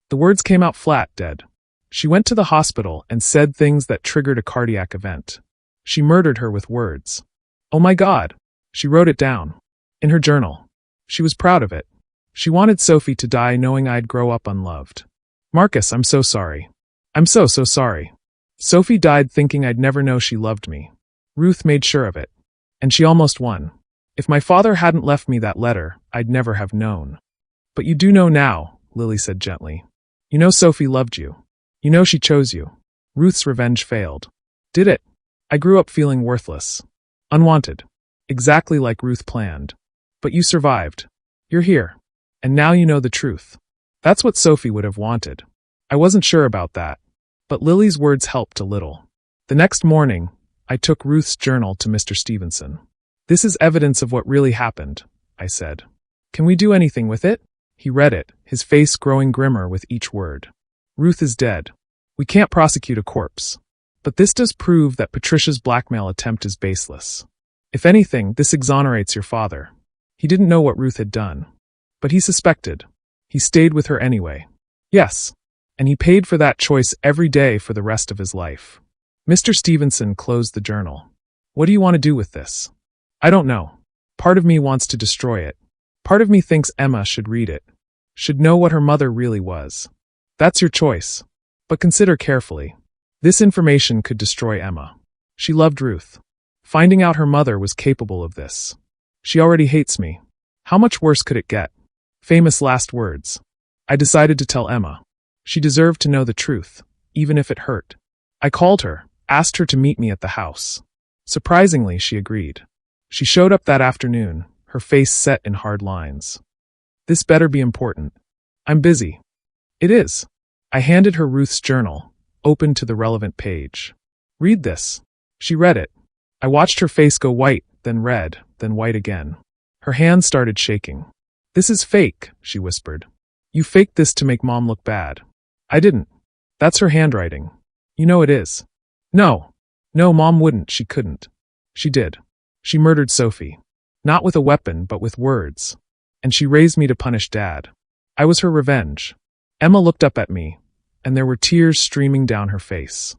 [SPEAKER 1] The words came out flat, dead. She went to the hospital and said things that triggered a cardiac event. She murdered her with words. Oh my God. She wrote it down. In her journal. She was proud of it. She wanted Sophie to die knowing I'd grow up unloved. Marcus, I'm so sorry. I'm so sorry. Sophie died thinking I'd never know she loved me. Ruth made sure of it. And she almost won. If my father hadn't left me that letter, I'd never have known. But you do know now, Lily said gently. You know Sophie loved you. You know she chose you. Ruth's revenge failed. Did it? I grew up feeling worthless. Unwanted. Exactly like Ruth planned. But you survived. You're here. And now you know the truth. That's what Sophie would have wanted. I wasn't sure about that. But Lily's words helped a little. The next morning, I took Ruth's journal to Mr. Stevenson. This is evidence of what really happened, I said. Can we do anything with it? He read it, his face growing grimmer with each word. Ruth is dead. We can't prosecute a corpse. But this does prove that Patricia's blackmail attempt is baseless. If anything, this exonerates your father. He didn't know what Ruth had done. But he suspected. He stayed with her anyway. Yes. And he paid for that choice every day for the rest of his life. Mr. Stevenson closed the journal. What do you want to do with this? I don't know. Part of me wants to destroy it. Part of me thinks Emma should read it. Should know what her mother really was. That's your choice. But consider carefully. This information could destroy Emma. She loved Ruth. Finding out her mother was capable of this. She already hates me. How much worse could it get? Famous last words. I decided to tell Emma. She deserved to know the truth, even if it hurt. I called her, asked her to meet me at the house. Surprisingly, she agreed. She showed up that afternoon, her face set in hard lines. This better be important. I'm busy. It is. I handed her Ruth's journal, opened to the relevant page. Read this. She read it. I watched her face go white, then red, then white again. Her hands started shaking. This is fake, she whispered. You faked this to make Mom look bad. I didn't. That's her handwriting. You know it is. No. No, Mom wouldn't, she couldn't. She did. She murdered Sophie. Not with a weapon, but with words. And she raised me to punish Dad. I was her revenge. Emma looked up at me, and there were tears streaming down her face.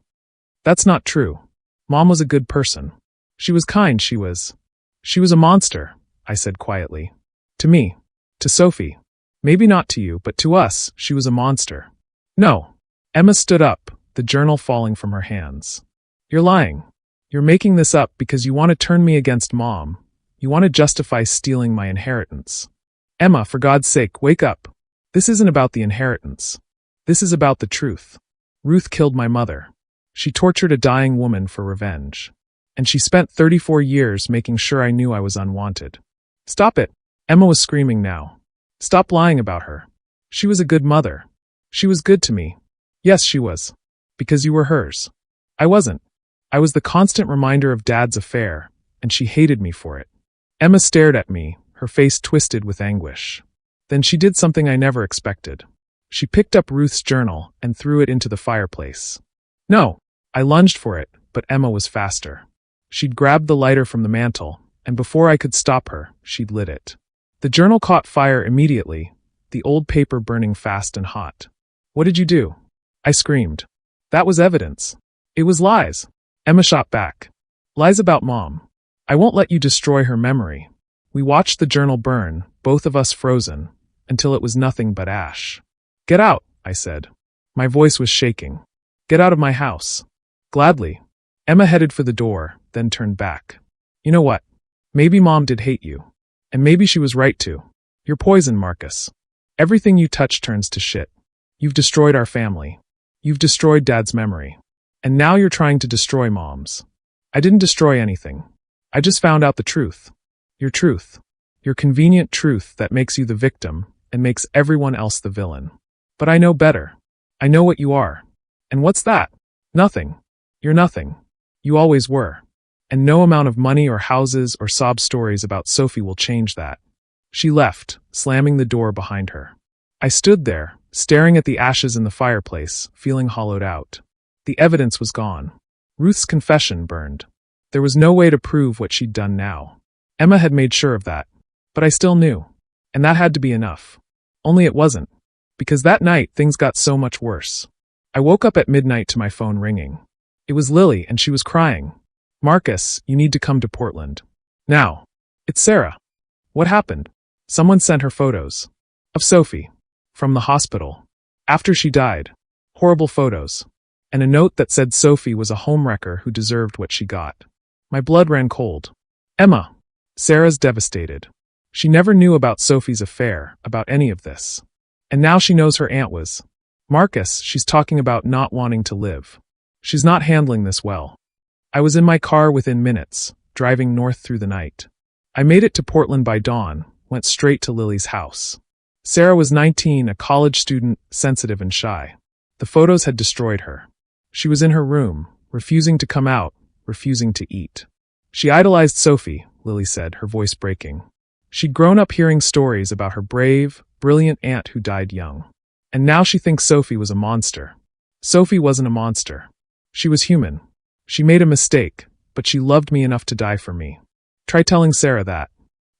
[SPEAKER 1] That's not true. Mom was a good person. She was kind, she was a monster, I said quietly. To me. To Sophie. Maybe not to you, but to us, she was a monster. No. Emma stood up, the journal falling from her hands. You're lying. You're making this up because you want to turn me against Mom. You want to justify stealing my inheritance. Emma, for God's sake, wake up. This isn't about the inheritance. This is about the truth. Ruth killed my mother. She tortured a dying woman for revenge. And she spent 34 years making sure I knew I was unwanted. Stop it. Emma was screaming now. Stop lying about her. She was a good mother. She was good to me. Yes, she was. Because you were hers. I wasn't. I was the constant reminder of Dad's affair, and she hated me for it. Emma stared at me, her face twisted with anguish. Then she did something I never expected. She picked up Ruth's journal and threw it into the fireplace. No, I lunged for it, but Emma was faster. She'd grabbed the lighter from the mantel, and before I could stop her, she'd lit it. The journal caught fire immediately, the old paper burning fast and hot. What did you do? I screamed. That was evidence. It was lies. Emma shot back. Lies about Mom. I won't let you destroy her memory. We watched the journal burn, both of us frozen, until it was nothing but ash. Get out, I said. My voice was shaking. Get out of my house. Gladly. Emma headed for the door, then turned back. You know what? Maybe Mom did hate you. And maybe she was right to. You're poison, Marcus. Everything you touch turns to shit. You've destroyed our family. You've destroyed Dad's memory. And now you're trying to destroy Mom's. I didn't destroy anything. I just found out the truth. Your truth. Your convenient truth that makes you the victim and makes everyone else the villain. But I know better. I know what you are. And what's that? Nothing. You're nothing. You always were. And no amount of money or houses or sob stories about Sophie will change that. She left, slamming the door behind her. I stood there, staring at the ashes in the fireplace, feeling hollowed out. The evidence was gone. Ruth's confession burned. There was no way to prove what she'd done now. Emma had made sure of that. But I still knew. And that had to be enough. Only it wasn't. Because that night, things got so much worse. I woke up at midnight to my phone ringing. It was Lily, and she was crying. Marcus, you need to come to Portland. Now. It's Sarah. What happened? Someone sent her photos. Of Sophie. From the hospital. After she died. Horrible photos. And a note that said Sophie was a homewrecker who deserved what she got. My blood ran cold. Emma. Sarah's devastated. She never knew about Sophie's affair, about any of this. And now she knows her aunt was. Marcus, she's talking about not wanting to live. She's not handling this well. I was in my car within minutes, driving north through the night. I made it to Portland by dawn, went straight to Lily's house. Sarah was 19, a college student, sensitive and shy. The photos had destroyed her. She was in her room, refusing to come out, refusing to eat. She idolized Sophie, Lily said, her voice breaking. She'd grown up hearing stories about her brave, brilliant aunt who died young. And now she thinks Sophie was a monster. Sophie wasn't a monster. She was human. She made a mistake, but she loved me enough to die for me. Try telling Sarah that.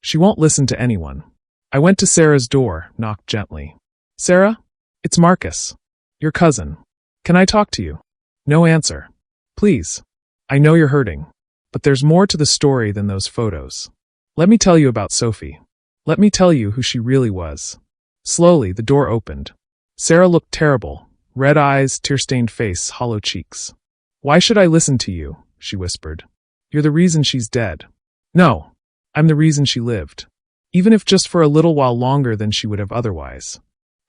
[SPEAKER 1] She won't listen to anyone. I went to Sarah's door, knocked gently. Sarah? It's Marcus. Your cousin. Can I talk to you? No answer. Please. I know you're hurting. But there's more to the story than those photos. Let me tell you about Sophie. Let me tell you who she really was. Slowly, the door opened. Sarah looked terrible. Red eyes, tear-stained face, hollow cheeks. Why should I listen to you? She whispered. You're the reason she's dead. No. I'm the reason she lived. Even if just for a little while longer than she would have otherwise.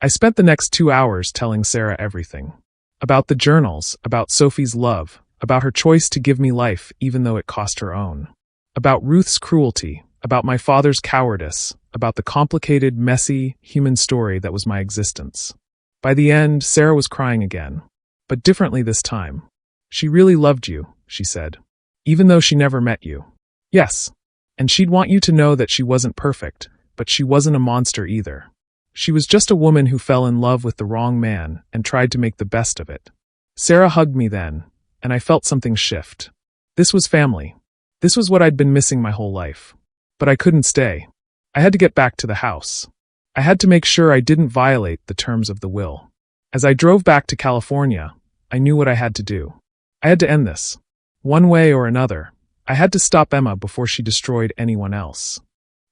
[SPEAKER 1] I spent the next 2 hours telling Sarah everything. About the journals, about Sophie's love, about her choice to give me life even though it cost her own. About Ruth's cruelty, about my father's cowardice, about the complicated, messy, human story that was my existence. By the end, Sarah was crying again. But differently this time. She really loved you, she said. Even though she never met you. Yes. And she'd want you to know that she wasn't perfect, but she wasn't a monster either. She was just a woman who fell in love with the wrong man and tried to make the best of it. Sarah hugged me then, and I felt something shift. This was family. This was what I'd been missing my whole life. But I couldn't stay. I had to get back to the house. I had to make sure I didn't violate the terms of the will. As I drove back to California, I knew what I had to do. I had to end this. One way or another. I had to stop Emma before she destroyed anyone else.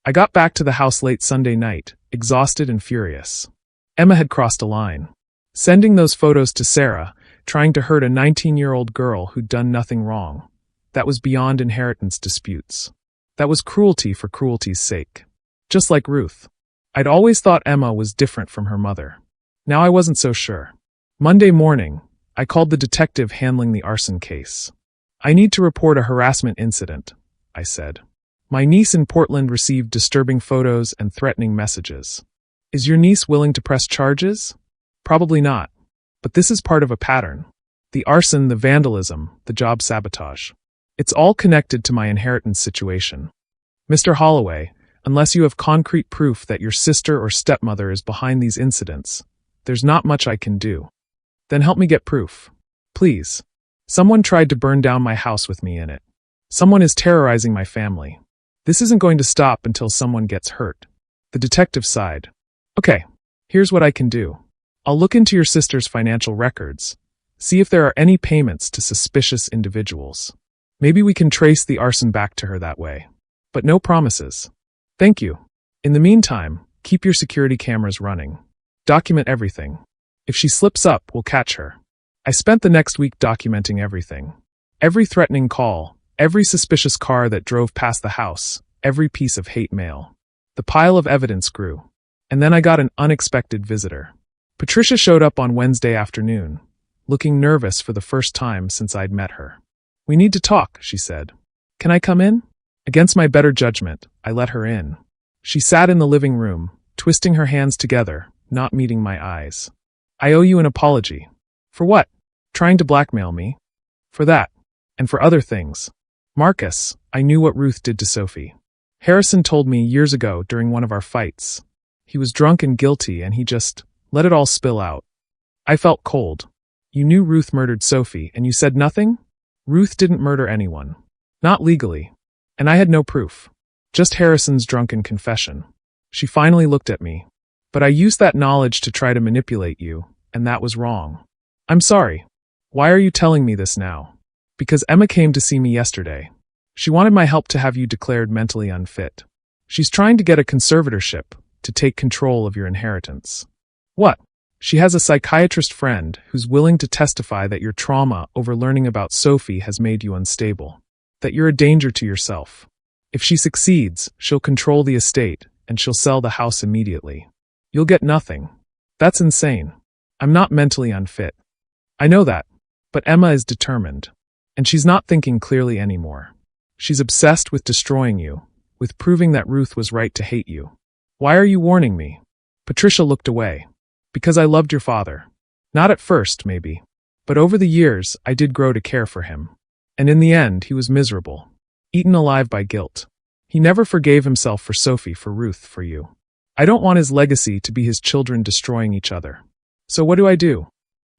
[SPEAKER 1] I got back to the house late Sunday night, exhausted and furious. Emma had crossed a line. Sending those photos to Sarah, trying to hurt a 19-year-old girl who'd done nothing wrong. That was beyond inheritance disputes. That was cruelty for cruelty's sake. Just like Ruth. I'd always thought Emma was different from her mother. Now I wasn't so sure. Monday morning, I called the detective handling the arson case. I need to report a harassment incident, I said. My niece in Portland received disturbing photos and threatening messages. Is your niece willing to press charges? Probably not. But this is part of a pattern. The arson, the vandalism, the job sabotage. It's all connected to my inheritance situation. Mr. Holloway, unless you have concrete proof that your sister or stepmother is behind these incidents, there's not much I can do. Then help me get proof. Please. Someone tried to burn down my house with me in it. Someone is terrorizing my family. This isn't going to stop until someone gets hurt. The detective sighed. Okay, here's what I can do. I'll look into your sister's financial records, see if there are any payments to suspicious individuals. Maybe we can trace the arson back to her that way. But no promises. Thank you. In the meantime, keep your security cameras running. Document everything. If she slips up, we'll catch her. I spent the next week documenting everything. Every threatening call, every suspicious car that drove past the house, every piece of hate mail. The pile of evidence grew. And then I got an unexpected visitor. Patricia showed up on Wednesday afternoon, looking nervous for the first time since I'd met her. We need to talk, she said. Can I come in? Against my better judgment, I let her in. She sat in the living room, twisting her hands together, not meeting my eyes. I owe you an apology. For what? Trying to blackmail me? For that. And for other things. Marcus, I knew what Ruth did to Sophie. Harrison told me years ago during one of our fights. He was drunk and guilty and he just let it all spill out. I felt cold. You knew Ruth murdered Sophie and you said nothing? Ruth didn't murder anyone. Not legally. And I had no proof. Just Harrison's drunken confession. She finally looked at me. But I used that knowledge to try to manipulate you, and that was wrong. I'm sorry. Why are you telling me this now? Because Emma came to see me yesterday. She wanted my help to have you declared mentally unfit. She's trying to get a conservatorship to take control of your inheritance. What? She has a psychiatrist friend who's willing to testify that your trauma over learning about Sophie has made you unstable, that you're a danger to yourself. If she succeeds, she'll control the estate and she'll sell the house immediately. You'll get nothing. That's insane. I'm not mentally unfit. I know that, but Emma is determined, and she's not thinking clearly anymore. She's obsessed with destroying you, with proving that Ruth was right to hate you. Why are you warning me? Patricia looked away. Because I loved your father. Not at first, maybe. But over the years, I did grow to care for him. And in the end, he was miserable. Eaten alive by guilt. He never forgave himself for Sophie, for Ruth, for you. I don't want his legacy to be his children destroying each other. So what do?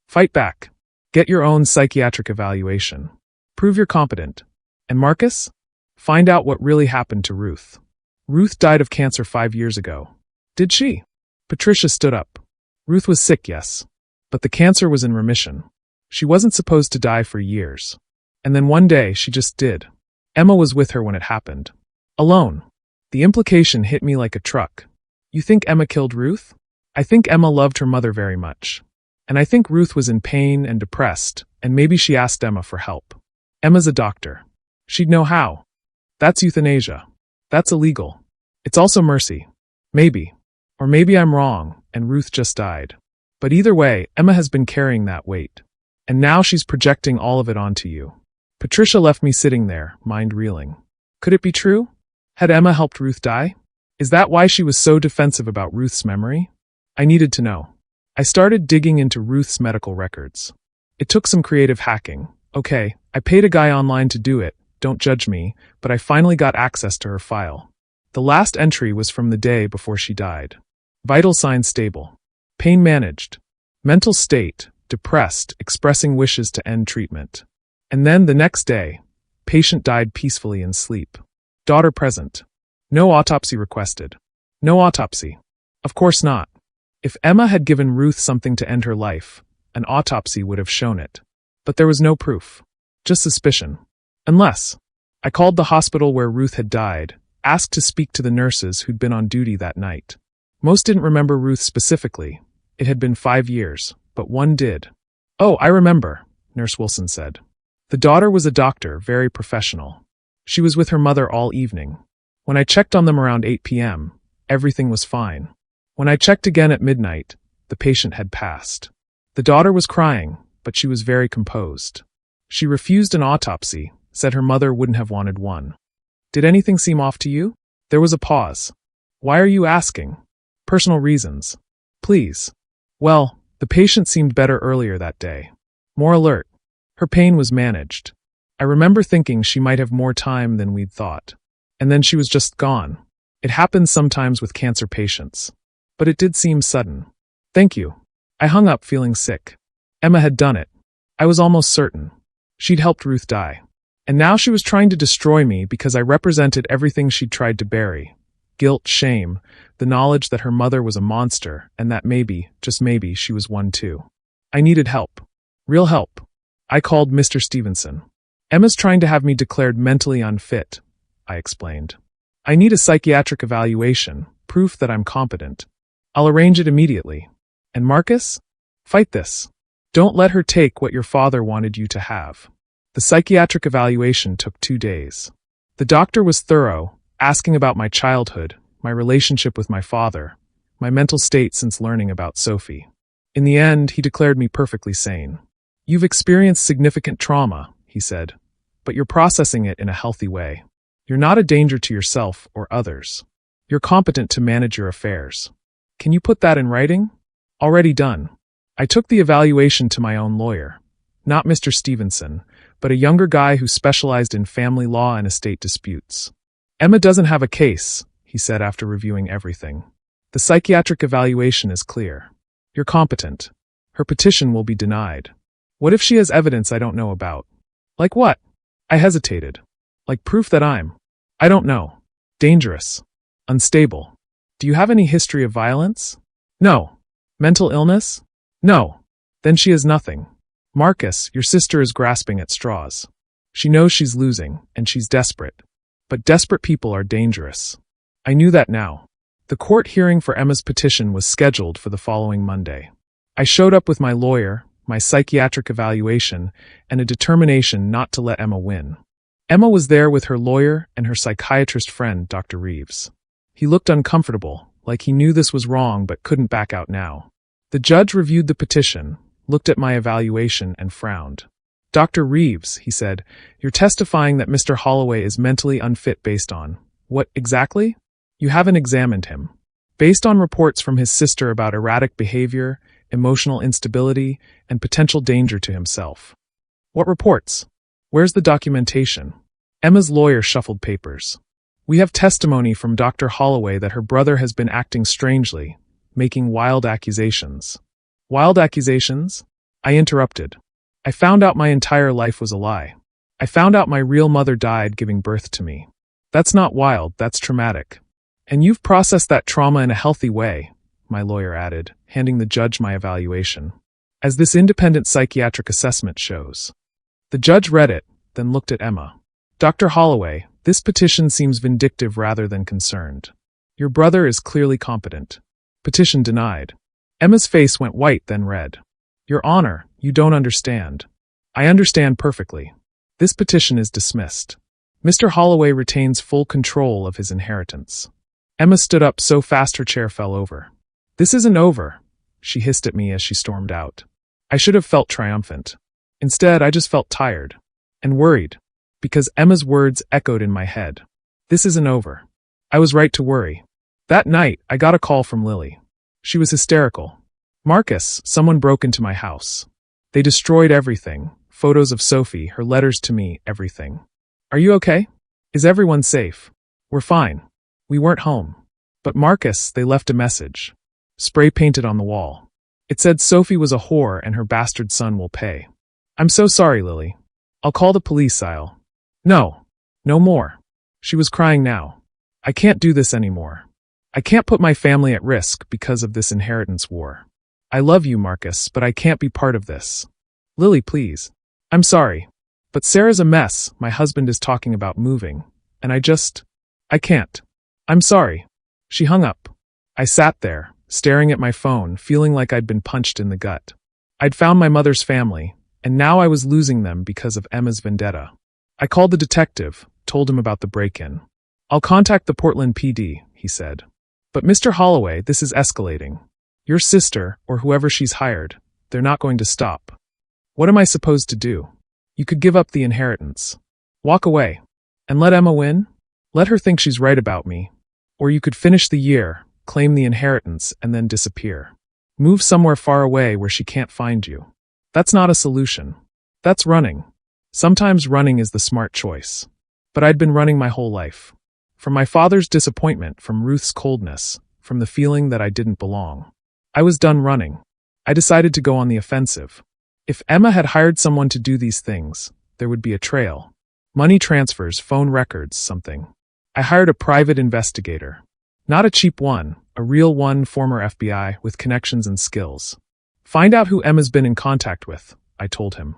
[SPEAKER 1] Fight back. Get your own psychiatric evaluation. Prove you're competent. And Marcus? Find out what really happened to Ruth. Ruth died of cancer 5 years ago. Did she? Patricia stood up. Ruth was sick, yes. But the cancer was in remission. She wasn't supposed to die for years. And then one day, she just did. Emma was with her when it happened. Alone. The implication hit me like a truck. You think Emma killed Ruth? I think Emma loved her mother very much. And I think Ruth was in pain and depressed, and maybe she asked Emma for help. Emma's a doctor. She'd know how. That's euthanasia. That's illegal. It's also mercy. Maybe. Or maybe I'm wrong, and Ruth just died. But either way, Emma has been carrying that weight. And now she's projecting all of it onto you. Patricia left me sitting there, mind reeling. Could it be true? Had Emma helped Ruth die? Is that why she was so defensive about Ruth's memory? I needed to know. I started digging into Ruth's medical records. It took some creative hacking. Okay, I paid a guy online to do it, don't judge me, but I finally got access to her file. The last entry was from the day before she died. Vital signs stable. Pain managed. Mental state, depressed, expressing wishes to end treatment. And then the next day, patient died peacefully in sleep. Daughter present. No autopsy requested. No autopsy. Of course not. If Emma had given Ruth something to end her life, an autopsy would have shown it. But there was no proof. Just suspicion. Unless. I called the hospital where Ruth had died, asked to speak to the nurses who'd been on duty that night. Most didn't remember Ruth specifically. It had been 5 years, but one did. Oh, I remember, Nurse Wilson said. The daughter was a doctor, very professional. She was with her mother all evening. When I checked on them around 8 p.m., everything was fine. When I checked again at midnight, the patient had passed. The daughter was crying, but she was very composed. She refused an autopsy, said her mother wouldn't have wanted one. Did anything seem off to you? There was a pause. Why are you asking? Personal reasons. Please. Well, the patient seemed better earlier that day. More alert. Her pain was managed. I remember thinking she might have more time than we'd thought. And then she was just gone. It happens sometimes with cancer patients. But it did seem sudden. Thank you. I hung up feeling sick. Emma had done it. I was almost certain. She'd helped Ruth die. And now she was trying to destroy me because I represented everything she'd tried to bury. Guilt, shame, the knowledge that her mother was a monster, and that maybe, just maybe, she was one too. I needed help. Real help. I called Mr. Stevenson. Emma's trying to have me declared mentally unfit, I explained. I need a psychiatric evaluation, proof that I'm competent. I'll arrange it immediately. And Marcus? Fight this. Don't let her take what your father wanted you to have. The psychiatric evaluation took 2 days. The doctor was thorough, asking about my childhood, my relationship with my father, my mental state since learning about Sophie. In the end, he declared me perfectly sane. You've experienced significant trauma, he said, but you're processing it in a healthy way. You're not a danger to yourself or others. You're competent to manage your affairs. Can you put that in writing? Already done. I took the evaluation to my own lawyer. Not Mr. Stevenson, but a younger guy who specialized in family law and estate disputes. Emma doesn't have a case, he said after reviewing everything. The psychiatric evaluation is clear. You're competent. Her petition will be denied. What if she has evidence I don't know about? Like what? I hesitated. Like proof that I don't know. Dangerous. Unstable. Do you have any history of violence? No. Mental illness? No. Then she has nothing. Marcus, your sister is grasping at straws. She knows she's losing, and she's desperate. But desperate people are dangerous. I knew that now. The court hearing for Emma's petition was scheduled for the following Monday. I showed up with my lawyer, my psychiatric evaluation, and a determination not to let Emma win. Emma was there with her lawyer and her psychiatrist friend, Dr. Reeves. He looked uncomfortable, like he knew this was wrong but couldn't back out now. The judge reviewed the petition, looked at my evaluation, and frowned. Dr. Reeves, he said, you're testifying that Mr. Holloway is mentally unfit based on what exactly? You haven't examined him. Based on reports from his sister about erratic behavior, emotional instability, and potential danger to himself. What reports? Where's the documentation? Emma's lawyer shuffled papers. We have testimony from Dr. Holloway that her brother has been acting strangely, making wild accusations. Wild accusations? I interrupted. I found out my entire life was a lie. I found out my real mother died giving birth to me. That's not wild, that's traumatic. And you've processed that trauma in a healthy way, my lawyer added, handing the judge my evaluation. As this independent psychiatric assessment shows. The judge read it, then looked at Emma. Dr. Holloway, this petition seems vindictive rather than concerned. Your brother is clearly competent. Petition denied. Emma's face went white, then red. Your Honor, you don't understand. I understand perfectly. This petition is dismissed. Mr. Holloway retains full control of his inheritance. Emma stood up so fast her chair fell over. This isn't over, she hissed at me as she stormed out. I should have felt triumphant. Instead, I just felt tired. And worried. Because Emma's words echoed in my head. This isn't over. I was right to worry. That night, I got a call from Lily. She was hysterical. Marcus, someone broke into my house. They destroyed everything. Photos of Sophie, her letters to me, everything. Are you okay? Is everyone safe? We're fine. We weren't home. But Marcus, they left a message. Spray painted on the wall. It said Sophie was a whore and her bastard son will pay. I'm so sorry, Lily. I'll call the police, No. No more. She was crying now. I can't do this anymore. I can't put my family at risk because of this inheritance war. I love you, Marcus, but I can't be part of this. Lily, please. I'm sorry. But Sarah's a mess. My husband is talking about moving. And I can't. I'm sorry. She hung up. I sat there, staring at my phone, feeling like I'd been punched in the gut. I'd found my mother's family, and now I was losing them because of Emma's vendetta. I called the detective, told him about the break-in. I'll contact the Portland PD, he said. But Mr. Holloway, this is escalating. Your sister, or whoever she's hired, they're not going to stop. What am I supposed to do? You could give up the inheritance. Walk away. And let Emma win? Let her think she's right about me. Or you could finish the year, claim the inheritance, and then disappear. Move somewhere far away where she can't find you. That's not a solution. That's running. Sometimes running is the smart choice. But I'd been running my whole life. From my father's disappointment, from Ruth's coldness, from the feeling that I didn't belong. I was done running. I decided to go on the offensive. If Emma had hired someone to do these things, there would be a trail. Money transfers, phone records, something. I hired a private investigator. Not a cheap one, a real one, former FBI, with connections and skills. Find out who Emma's been in contact with, I told him.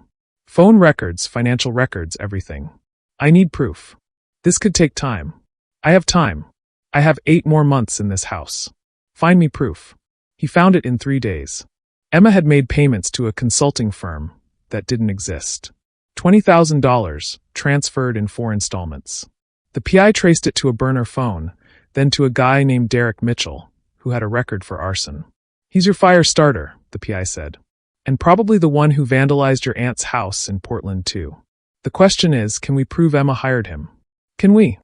[SPEAKER 1] Phone records, financial records, everything. I need proof. This could take time. I have time. I have 8 more months in this house. Find me proof. He found it in 3 days. Emma had made payments to a consulting firm that didn't exist. $20,000, transferred in 4 installments. The PI traced it to a burner phone, then to a guy named Derek Mitchell, who had a record for arson. He's your fire starter, the PI said. And probably the one who vandalized your aunt's house in Portland too. The question is, can we prove Emma hired him? Can we?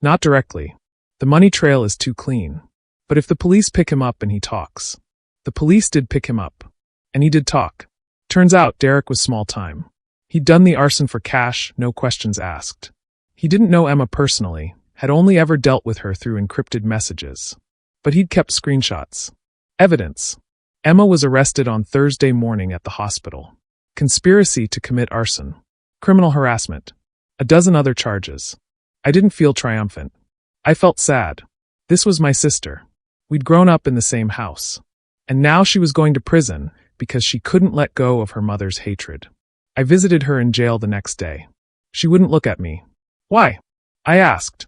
[SPEAKER 1] Not directly. The money trail is too clean. But if the police pick him up and he talks. The police did pick him up. And he did talk. Turns out Derek was small time. He'd done the arson for cash, no questions asked. He didn't know Emma personally, had only ever dealt with her through encrypted messages. But he'd kept screenshots. Evidence. Emma was arrested on Thursday morning at the hospital. Conspiracy to commit arson. Criminal harassment. A dozen other charges. I didn't feel triumphant. I felt sad. This was my sister. We'd grown up in the same house. And now she was going to prison because she couldn't let go of her mother's hatred. I visited her in jail the next day. She wouldn't look at me. Why? I asked.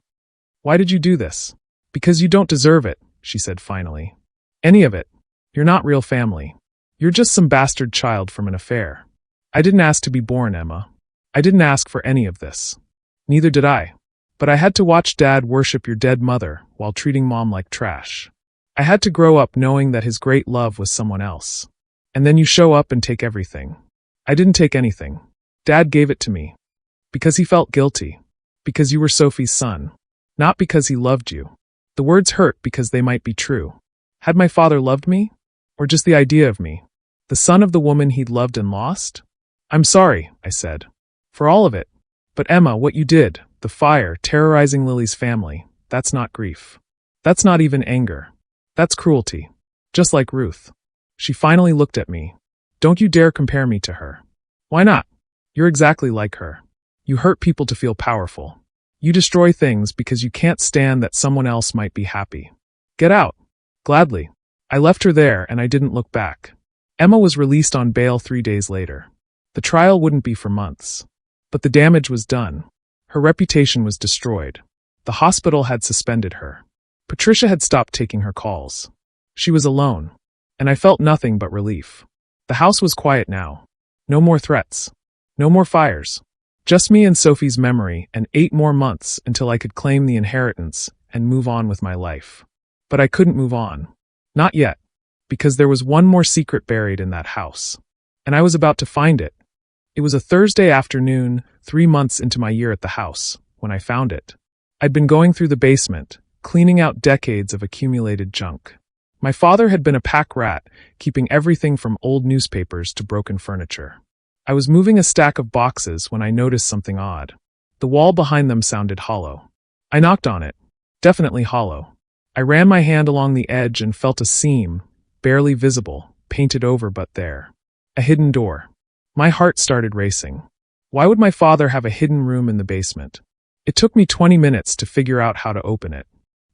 [SPEAKER 1] Why did you do this? Because you don't deserve it, she said finally. Any of it. You're not real family. You're just some bastard child from an affair. I didn't ask to be born, Emma. I didn't ask for any of this. Neither did I. But I had to watch Dad worship your dead mother while treating Mom like trash. I had to grow up knowing that his great love was someone else. And then you show up and take everything. I didn't take anything. Dad gave it to me. Because he felt guilty. Because you were Sophie's son. Not because he loved you. The words hurt because they might be true. Had my father loved me? Or just the idea of me? The son of the woman he'd loved and lost? I'm sorry, I said. For all of it. But Emma, what you did, the fire, terrorizing Lily's family, that's not grief. That's not even anger. That's cruelty. Just like Ruth. She finally looked at me. Don't you dare compare me to her. Why not? You're exactly like her. You hurt people to feel powerful. You destroy things because you can't stand that someone else might be happy. Get out. Gladly. I left her there and I didn't look back. Emma was released on bail 3 days later. The trial wouldn't be for months. But the damage was done. Her reputation was destroyed. The hospital had suspended her. Patricia had stopped taking her calls. She was alone. And I felt nothing but relief. The house was quiet now. No more threats. No more fires. Just me and Sophie's memory and 8 more months until I could claim the inheritance and move on with my life. But I couldn't move on. Not yet. Because there was one more secret buried in that house. And I was about to find it. It was a Thursday afternoon, 3 months into my year at the house, when I found it. I'd been going through the basement, cleaning out decades of accumulated junk. My father had been a pack rat, keeping everything from old newspapers to broken furniture. I was moving a stack of boxes when I noticed something odd. The wall behind them sounded hollow. I knocked on it. Definitely hollow. I ran my hand along the edge and felt a seam, barely visible, painted over but there. A hidden door. My heart started racing. Why would my father have a hidden room in the basement? It took me 20 minutes to figure out how to open it.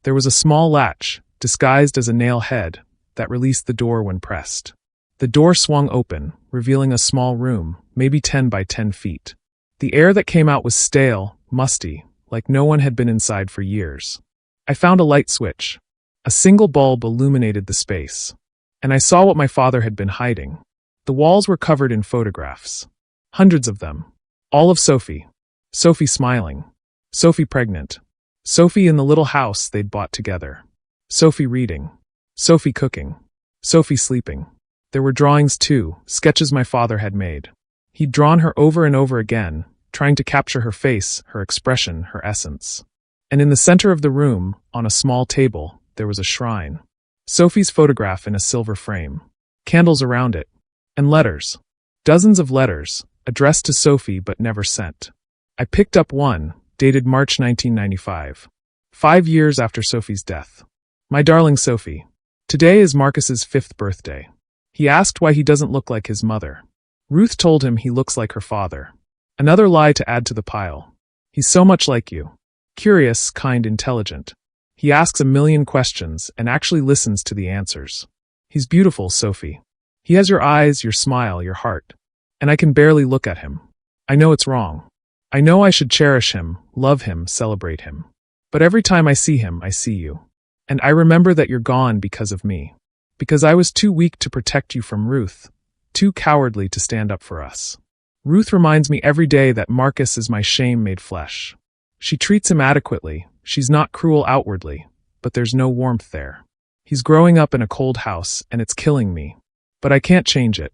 [SPEAKER 1] There was a small latch, disguised as a nail head, that released the door when pressed. The door swung open, revealing a small room, maybe 10 by 10 feet. The air that came out was stale, musty, like no one had been inside for years. I found a light switch. A single bulb illuminated the space. And I saw what my father had been hiding. The walls were covered in photographs. Hundreds of them. All of Sophie. Sophie smiling. Sophie pregnant. Sophie in the little house they'd bought together. Sophie reading. Sophie cooking. Sophie sleeping. There were drawings too, sketches my father had made. He'd drawn her over and over again, trying to capture her face, her expression, her essence. And in the center of the room, on a small table, there was a shrine. Sophie's photograph in a silver frame. Candles around it. And letters. Dozens of letters, addressed to Sophie but never sent. I picked up one, dated March 1995. 5 years after Sophie's death. My darling Sophie. Today is Marcus's 5th birthday. He asked why he doesn't look like his mother. Ruth told him he looks like her father. Another lie to add to the pile. He's so much like you. Curious, kind, intelligent. He asks a million questions and actually listens to the answers. He's beautiful, Sophie. He has your eyes, your smile, your heart. And I can barely look at him. I know it's wrong. I know I should cherish him, love him, celebrate him. But every time I see him, I see you. And I remember that you're gone because of me. Because I was too weak to protect you from Ruth. Too cowardly to stand up for us. Ruth reminds me every day that Marcus is my shame made flesh. She treats him adequately. She's not cruel outwardly. But there's no warmth there. He's growing up in a cold house, and it's killing me. But I can't change it.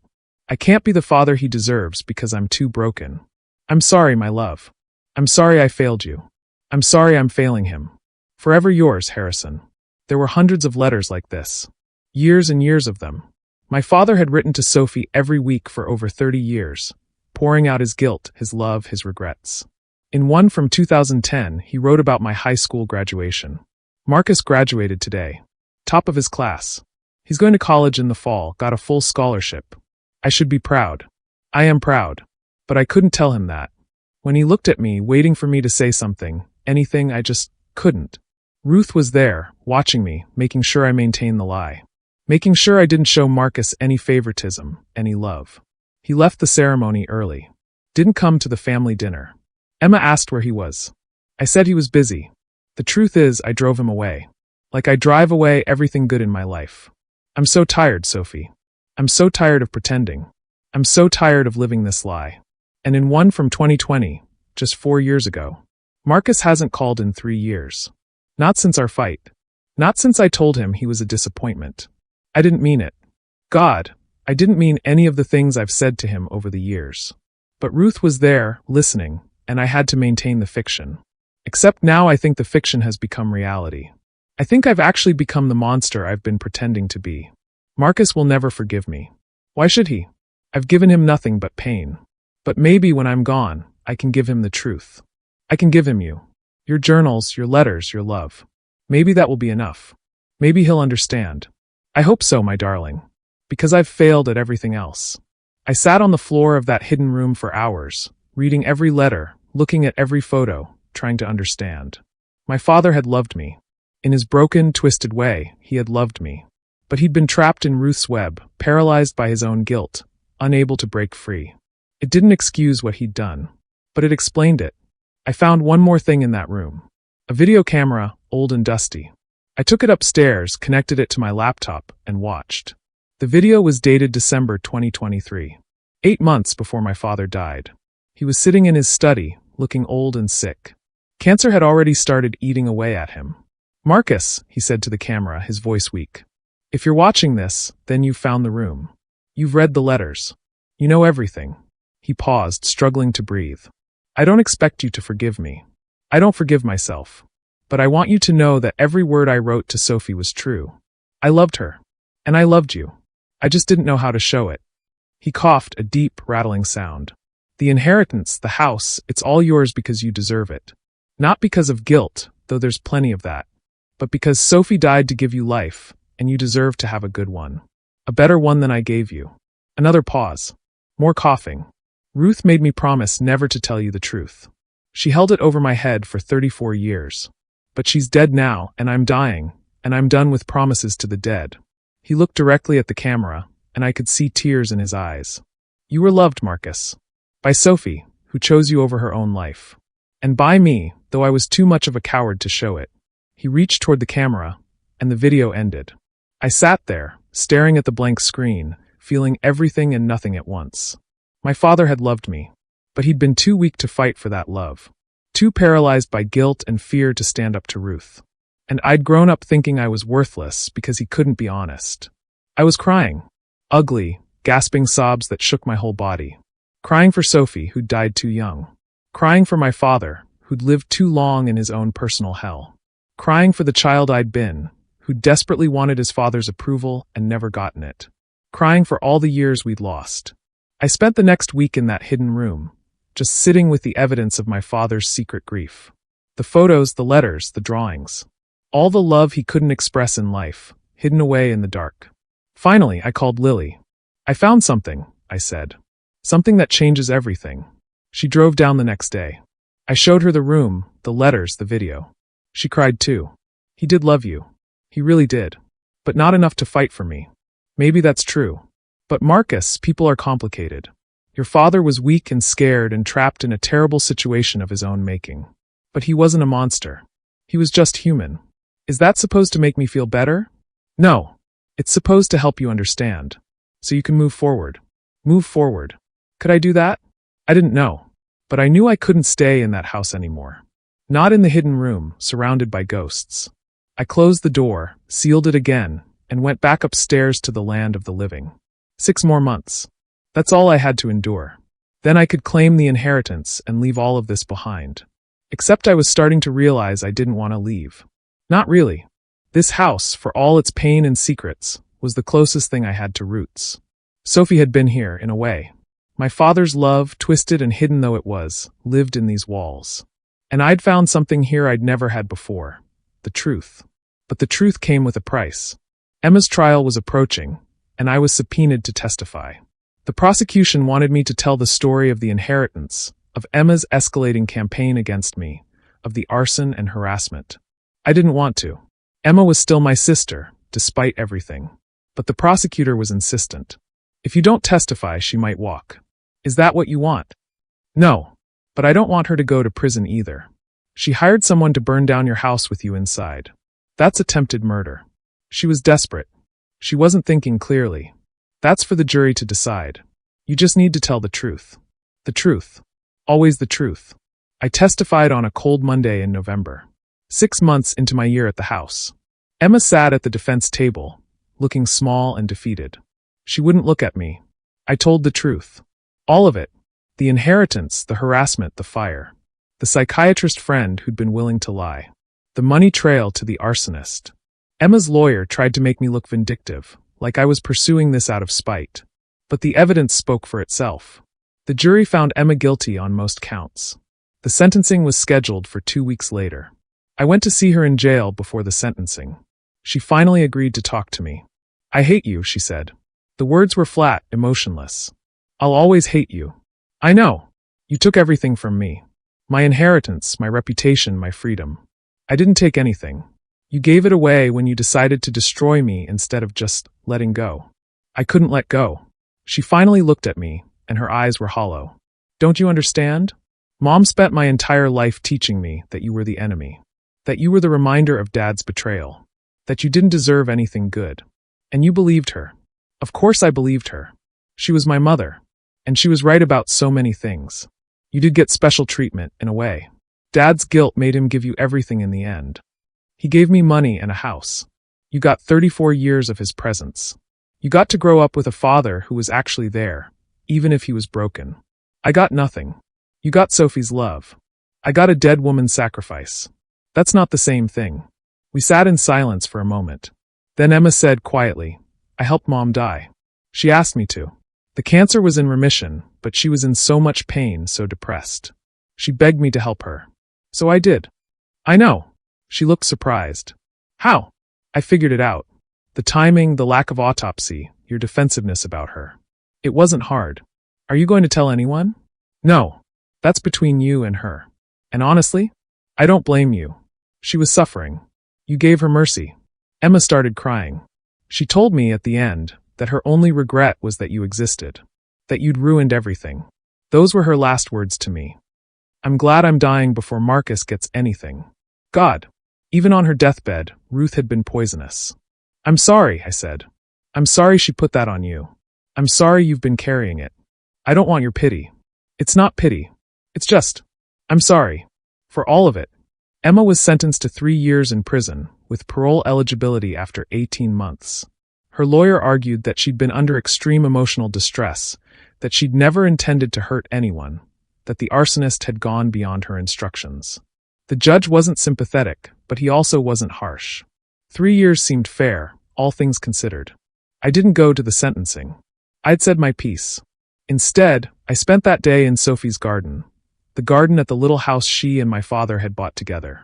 [SPEAKER 1] I can't be the father he deserves because I'm too broken. I'm sorry, my love. I'm sorry I failed you. I'm sorry I'm failing him. Forever yours, Harrison. There were hundreds of letters like this. Years and years of them. My father had written to Sophie every week for over 30 years, pouring out his guilt, his love, his regrets. In one from 2010, he wrote about my high school graduation. Marcus graduated today. Top of his class. He's going to college in the fall, got a full scholarship. I should be proud. I am proud. But I couldn't tell him that. When he looked at me, waiting for me to say something, anything, I just couldn't. Ruth was there, watching me, making sure I maintained the lie. making sure I didn't show Marcus any favoritism, any love. He left the ceremony early. Didn't come to the family dinner. Emma asked where he was. I said he was busy. The truth is, I drove him away. Like I drive away everything good in my life. I'm so tired, Sophie. I'm so tired of pretending. I'm so tired of living this lie. And in one from 2020, just 4 years ago, Marcus hasn't called in 3 years. Not since our fight. Not since I told him he was a disappointment. I didn't mean it. God, I didn't mean any of the things I've said to him over the years. But Ruth was there, listening, and I had to maintain the fiction. Except now I think the fiction has become reality. I think I've actually become the monster I've been pretending to be. Marcus will never forgive me. Why should he? I've given him nothing but pain. But maybe when I'm gone, I can give him the truth. I can give him you. Your journals, your letters, your love. Maybe that will be enough. Maybe he'll understand. I hope so, my darling. Because I've failed at everything else. I sat on the floor of that hidden room for hours, reading every letter, looking at every photo, trying to understand. My father had loved me. In his broken, twisted way, he had loved me. But he'd been trapped in Ruth's web, paralyzed by his own guilt, unable to break free. It didn't excuse what he'd done, but it explained it. I found one more thing in that room. A video camera, old and dusty. I took it upstairs, connected it to my laptop, and watched. The video was dated December 2023, 8 months before my father died. He was sitting in his study, looking old and sick. Cancer had already started eating away at him. Marcus, he said to the camera, his voice weak. If you're watching this, then you've found the room. You've read the letters. You know everything. He paused, struggling to breathe. I don't expect you to forgive me. I don't forgive myself. But I want you to know that every word I wrote to Sophie was true. I loved her. And I loved you. I just didn't know how to show it. He coughed, a deep, rattling sound. The inheritance, the house, it's all yours because you deserve it. Not because of guilt, though there's plenty of that. But because Sophie died to give you life, and you deserve to have a good one. A better one than I gave you. Another pause. More coughing. Ruth made me promise never to tell you the truth. She held it over my head for 34 years. But she's dead now, and I'm dying, and I'm done with promises to the dead. He looked directly at the camera, and I could see tears in his eyes. You were loved, Marcus. By Sophie, who chose you over her own life. And by me, though I was too much of a coward to show it. He reached toward the camera, and the video ended. I sat there, staring at the blank screen, feeling everything and nothing at once. My father had loved me, but he'd been too weak to fight for that love. Too paralyzed by guilt and fear to stand up to Ruth. And I'd grown up thinking I was worthless because he couldn't be honest. I was crying. Ugly, gasping sobs that shook my whole body. Crying for Sophie, who'd died too young. Crying for my father, who'd lived too long in his own personal hell. Crying for the child I'd been, who desperately wanted his father's approval and never gotten it. Crying for all the years we'd lost. I spent the next week in that hidden room, just sitting with the evidence of my father's secret grief. The photos, the letters, the drawings. All the love he couldn't express in life, hidden away in the dark. Finally, I called Lily. I found something, I said. Something that changes everything. She drove down the next day. I showed her the room, the letters, the video. She cried too. He did love you. He really did. But not enough to fight for me. Maybe that's true. But Marcus, people are complicated. Your father was weak and scared and trapped in a terrible situation of his own making. But he wasn't a monster. He was just human. Is that supposed to make me feel better? No. It's supposed to help you understand. So you can move forward. Move forward. Could I do that? I didn't know. But I knew I couldn't stay in that house anymore. Not in the hidden room, surrounded by ghosts. I closed the door, sealed it again, and went back upstairs to the land of the living. 6 more months. That's all I had to endure. Then I could claim the inheritance and leave all of this behind. Except I was starting to realize I didn't want to leave. Not really. This house, for all its pain and secrets, was the closest thing I had to roots. Sophie had been here, in a way. My father's love, twisted and hidden though it was, lived in these walls. And I'd found something here I'd never had before. The truth. But the truth came with a price. Emma's trial was approaching, and I was subpoenaed to testify. The prosecution wanted me to tell the story of the inheritance, of Emma's escalating campaign against me, of the arson and harassment. I didn't want to. Emma was still my sister, despite everything. But the prosecutor was insistent. If you don't testify, she might walk. Is that what you want? No. But I don't want her to go to prison either. She hired someone to burn down your house with you inside. That's attempted murder. She was desperate. She wasn't thinking clearly. That's for the jury to decide. You just need to tell the truth. The truth. Always the truth. I testified on a cold Monday in November. 6 months into my year at the house. Emma sat at the defense table, looking small and defeated. She wouldn't look at me. I told the truth. All of it. The inheritance, the harassment, the fire. The psychiatrist friend who'd been willing to lie. The money trail to the arsonist. Emma's lawyer tried to make me look vindictive, like I was pursuing this out of spite. But the evidence spoke for itself. The jury found Emma guilty on most counts. The sentencing was scheduled for 2 weeks later. I went to see her in jail before the sentencing. She finally agreed to talk to me. I hate you, she said. The words were flat, emotionless. I'll always hate you. I know. You took everything from me. My inheritance, my reputation, my freedom. I didn't take anything. You gave it away when you decided to destroy me instead of just letting go. I couldn't let go. She finally looked at me, and her eyes were hollow. Don't you understand? Mom spent my entire life teaching me that you were the enemy. That you were the reminder of Dad's betrayal. That you didn't deserve anything good. And you believed her. Of course I believed her. She was my mother. And she was right about so many things. You did get special treatment, in a way. Dad's guilt made him give you everything in the end. He gave me money and a house. You got 34 years of his presence. You got to grow up with a father who was actually there, even if he was broken. I got nothing. You got Sophie's love. I got a dead woman's sacrifice. That's not the same thing. We sat in silence for a moment. Then Emma said quietly, I helped Mom die. She asked me to. The cancer was in remission, but she was in so much pain, so depressed. She begged me to help her. So I did. I know. She looked surprised. How? I figured it out. The timing, the lack of autopsy, your defensiveness about her. It wasn't hard. Are you going to tell anyone? No. That's between you and her. And honestly, I don't blame you. She was suffering. You gave her mercy. Emma started crying. She told me at the end that her only regret was that you existed. That you'd ruined everything. Those were her last words to me. I'm glad I'm dying before Marcus gets anything. God. Even on her deathbed, Ruth had been poisonous. I'm sorry, I said. I'm sorry she put that on you. I'm sorry you've been carrying it. I don't want your pity. It's not pity. It's just, I'm sorry. For all of it. Emma was sentenced to 3 years in prison, with parole eligibility after 18 months. Her lawyer argued that she'd been under extreme emotional distress, that she'd never intended to hurt anyone, that the arsonist had gone beyond her instructions. The judge wasn't sympathetic, but he also wasn't harsh. 3 years seemed fair, all things considered. I didn't go to the sentencing. I'd said my piece. Instead, I spent that day in Sophie's garden, the garden at the little house she and my father had bought together.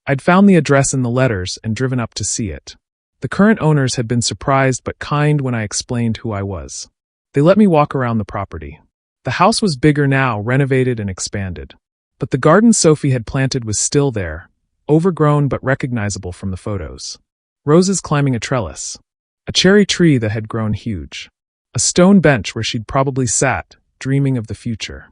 [SPEAKER 1] I'd found the address in the letters and driven up to see it. The current owners had been surprised but kind when I explained who I was. They let me walk around the property. The house was bigger now, renovated and expanded. But the garden Sophie had planted was still there, overgrown but recognizable from the photos. Roses climbing a trellis. A cherry tree that had grown huge. A stone bench where she'd probably sat, dreaming of the future.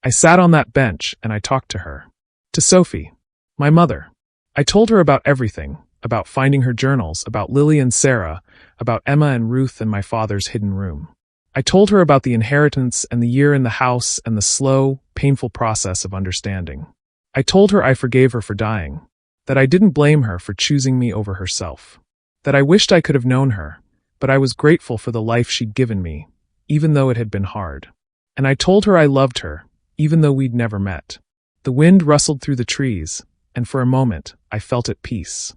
[SPEAKER 1] I sat on that bench and I talked to her. To Sophie, my mother. I told her about everything, about finding her journals, about Lily and Sarah, about Emma and Ruth and my father's hidden room. I told her about the inheritance and the year in the house and the slow, painful process of understanding. I told her I forgave her for dying, that I didn't blame her for choosing me over herself, that I wished I could have known her, but I was grateful for the life she'd given me, even though it had been hard. And I told her I loved her, even though we'd never met. The wind rustled through the trees, and for a moment, I felt at peace.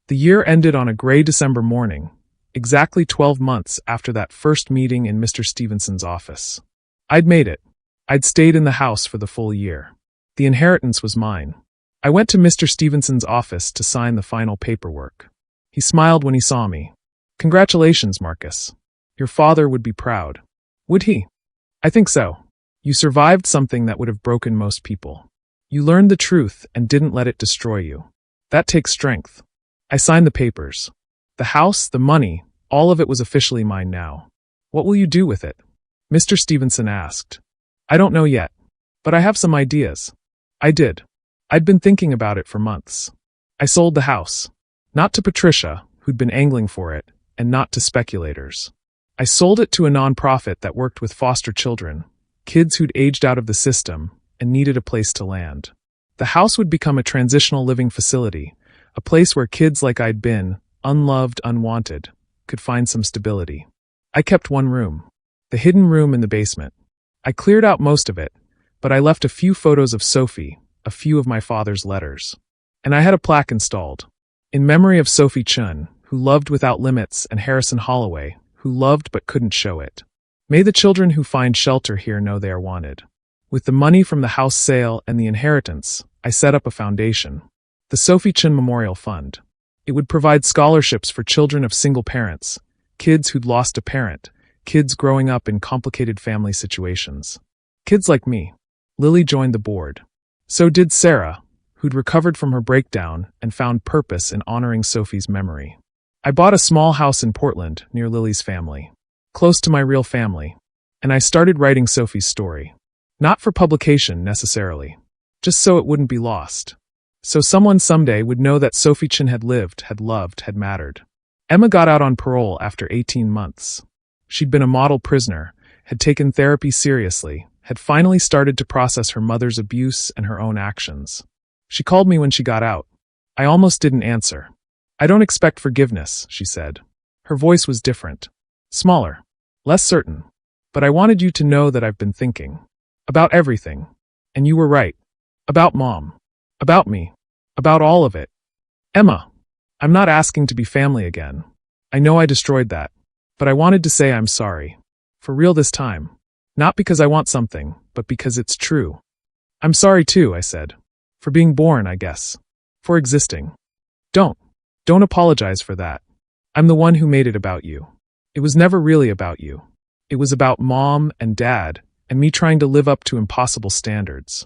[SPEAKER 1] The year ended on a gray December morning, exactly 12 months after that first meeting in Mr. Stevenson's office. I'd made it. I'd stayed in the house for the full year. The inheritance was mine. I went to Mr. Stevenson's office to sign the final paperwork. He smiled when he saw me. Congratulations, Marcus. Your father would be proud. Would he? I think so. You survived something that would have broken most people. You learned the truth and didn't let it destroy you. That takes strength. I signed the papers. The house, the money, All of it was officially mine now. What will you do with it? Mr. Stevenson asked. I don't know yet, but I have some ideas. I did. I'd been thinking about it for months. I sold the house. Not to Patricia, who'd been angling for it, and not to speculators. I sold it to a nonprofit that worked with foster children, kids who'd aged out of the system and needed a place to land. The house would become a transitional living facility, a place where kids like I'd been, unloved, unwanted, could find some stability. I kept one room, the hidden room in the basement. I cleared out most of it, but I left a few photos of Sophie, a few of my father's letters. And I had a plaque installed, in memory of Sophie Chun, who loved without limits, and Harrison Holloway, who loved but couldn't show it. May the children who find shelter here know they are wanted. With the money from the house sale and the inheritance, I set up a foundation, the Sophie Chun Memorial Fund. It would provide scholarships for children of single parents, kids who'd lost a parent, kids growing up in complicated family situations. Kids like me. Lily joined the board. So did Sarah, who'd recovered from her breakdown and found purpose in honoring Sophie's memory. I bought a small house in Portland near Lily's family, close to my real family, and I started writing Sophie's story. Not for publication necessarily, just so it wouldn't be lost. So someone someday would know that Sophie Chun had lived, had loved, had mattered. Emma got out on parole after 18 months. She'd been a model prisoner, had taken therapy seriously, had finally started to process her mother's abuse and her own actions. She called me when she got out. I almost didn't answer. I don't expect forgiveness, she said. Her voice was different. Smaller. Less certain. But I wanted you to know that I've been thinking. About everything. And you were right. About Mom. About me. About all of it. Emma, I'm not asking to be family again. I know I destroyed that. But I wanted to say I'm sorry. For real this time. Not because I want something, but because it's true. I'm sorry too, I said. For being born, I guess. For existing. Don't apologize for that. I'm the one who made it about you. It was never really about you. It was about Mom and Dad, and me trying to live up to impossible standards.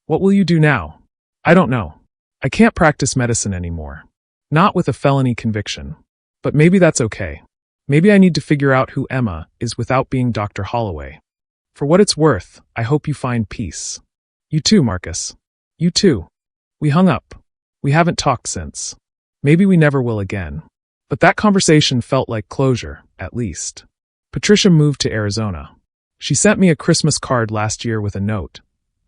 [SPEAKER 1] What will you do now? I don't know. I can't practice medicine anymore. Not with a felony conviction. But maybe that's okay. Maybe I need to figure out who Emma is without being Dr. Holloway. For what it's worth, I hope you find peace. You too, Marcus. You too. We hung up. We haven't talked since. Maybe we never will again. But that conversation felt like closure, at least. Patricia moved to Arizona. She sent me a Christmas card last year with a note.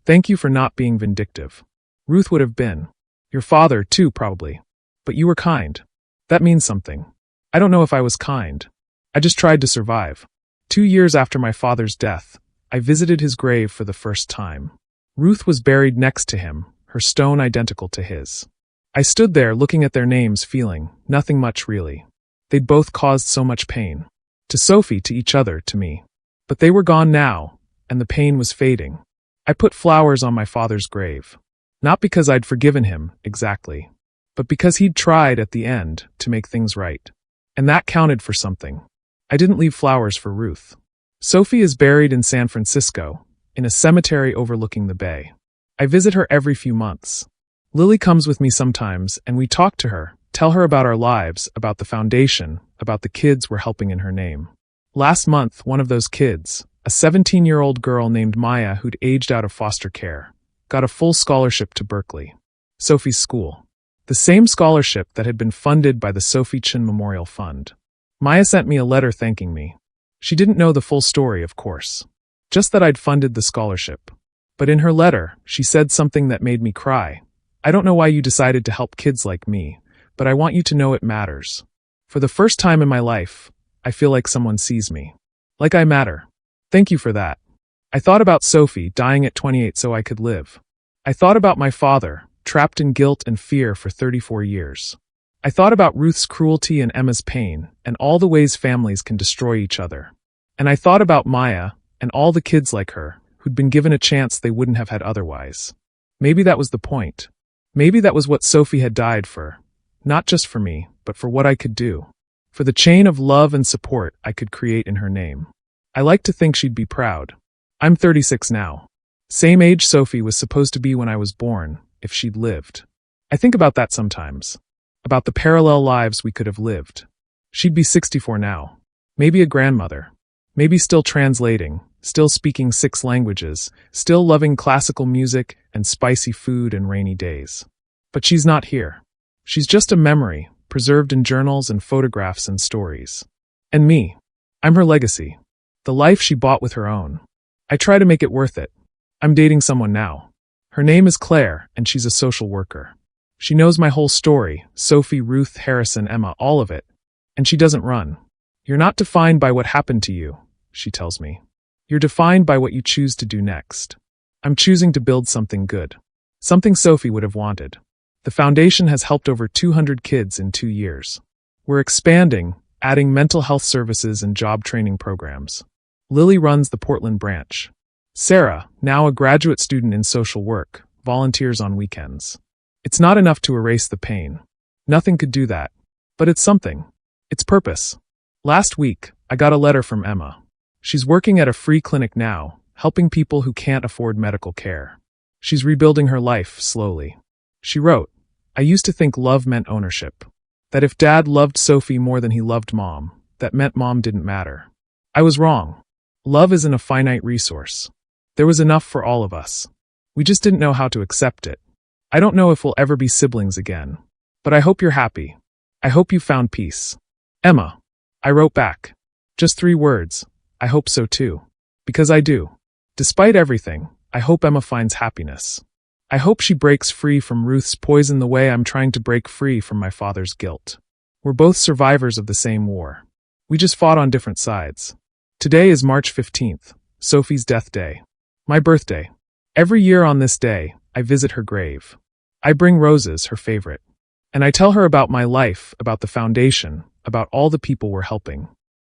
[SPEAKER 1] Thank you for not being vindictive. Ruth would have been. Your father, too, probably. But you were kind. That means something. I don't know if I was kind. I just tried to survive. 2 years after my father's death, I visited his grave for the first time. Ruth was buried next to him, her stone identical to his. I stood there looking at their names, feeling nothing much really. They'd both caused so much pain. To Sophie, to each other, to me. But they were gone now, and the pain was fading. I put flowers on my father's grave. Not because I'd forgiven him, exactly. But because he'd tried at the end to make things right. And that counted for something. I didn't leave flowers for Ruth. Sophie is buried in San Francisco, in a cemetery overlooking the bay. I visit her every few months. Lily comes with me sometimes, and we talk to her, tell her about our lives, about the foundation, about the kids we're helping in her name. Last month, one of those kids, a 17-year-old girl named Maya who'd aged out of foster care, got a full scholarship to Berkeley, Sophie's school. The same scholarship that had been funded by the Sophie Chun Memorial Fund. Maya sent me a letter thanking me. She didn't know the full story, of course. Just that I'd funded the scholarship. But in her letter, she said something that made me cry. I don't know why you decided to help kids like me, but I want you to know it matters. For the first time in my life, I feel like someone sees me. Like I matter. Thank you for that. I thought about Sophie dying at 28 so I could live. I thought about my father, trapped in guilt and fear for 34 years. I thought about Ruth's cruelty and Emma's pain, and all the ways families can destroy each other. And I thought about Maya, and all the kids like her, who'd been given a chance they wouldn't have had otherwise. Maybe that was the point. Maybe that was what Sophie had died for. Not just for me, but for what I could do. For the chain of love and support I could create in her name. I like to think she'd be proud. I'm 36 now. Same age Sophie was supposed to be when I was born, if she'd lived. I think about that sometimes. About the parallel lives we could have lived. She'd be 64 now. Maybe a grandmother. Maybe still translating, still speaking 6 languages, still loving classical music and spicy food and rainy days. But she's not here. She's just a memory, preserved in journals and photographs and stories. And me. I'm her legacy. The life she bought with her own. I try to make it worth it. I'm dating someone now. Her name is Claire, and she's a social worker. She knows my whole story, Sophie, Ruth, Harrison, Emma, all of it. And she doesn't run. You're not defined by what happened to you, she tells me. You're defined by what you choose to do next. I'm choosing to build something good. Something Sophie would have wanted. The foundation has helped over 200 kids in 2 years. We're expanding, adding mental health services and job training programs. Lily runs the Portland branch. Sarah, now a graduate student in social work, volunteers on weekends. It's not enough to erase the pain. Nothing could do that. But it's something. It's purpose. Last week, I got a letter from Emma. She's working at a free clinic now, helping people who can't afford medical care. She's rebuilding her life slowly. She wrote, I used to think love meant ownership. That if Dad loved Sophie more than he loved Mom, that meant Mom didn't matter. I was wrong. Love isn't a finite resource. There was enough for all of us. We just didn't know how to accept it. I don't know if we'll ever be siblings again. But I hope you're happy. I hope you found peace. Emma. I wrote back. Just 3 words. I hope so too. Because I do. Despite everything, I hope Emma finds happiness. I hope she breaks free from Ruth's poison the way I'm trying to break free from my father's guilt. We're both survivors of the same war. We just fought on different sides. Today is March 15th, Sophie's death day. My birthday. Every year on this day, I visit her grave. I bring roses, her favorite. And I tell her about my life, about the foundation, about all the people we're helping.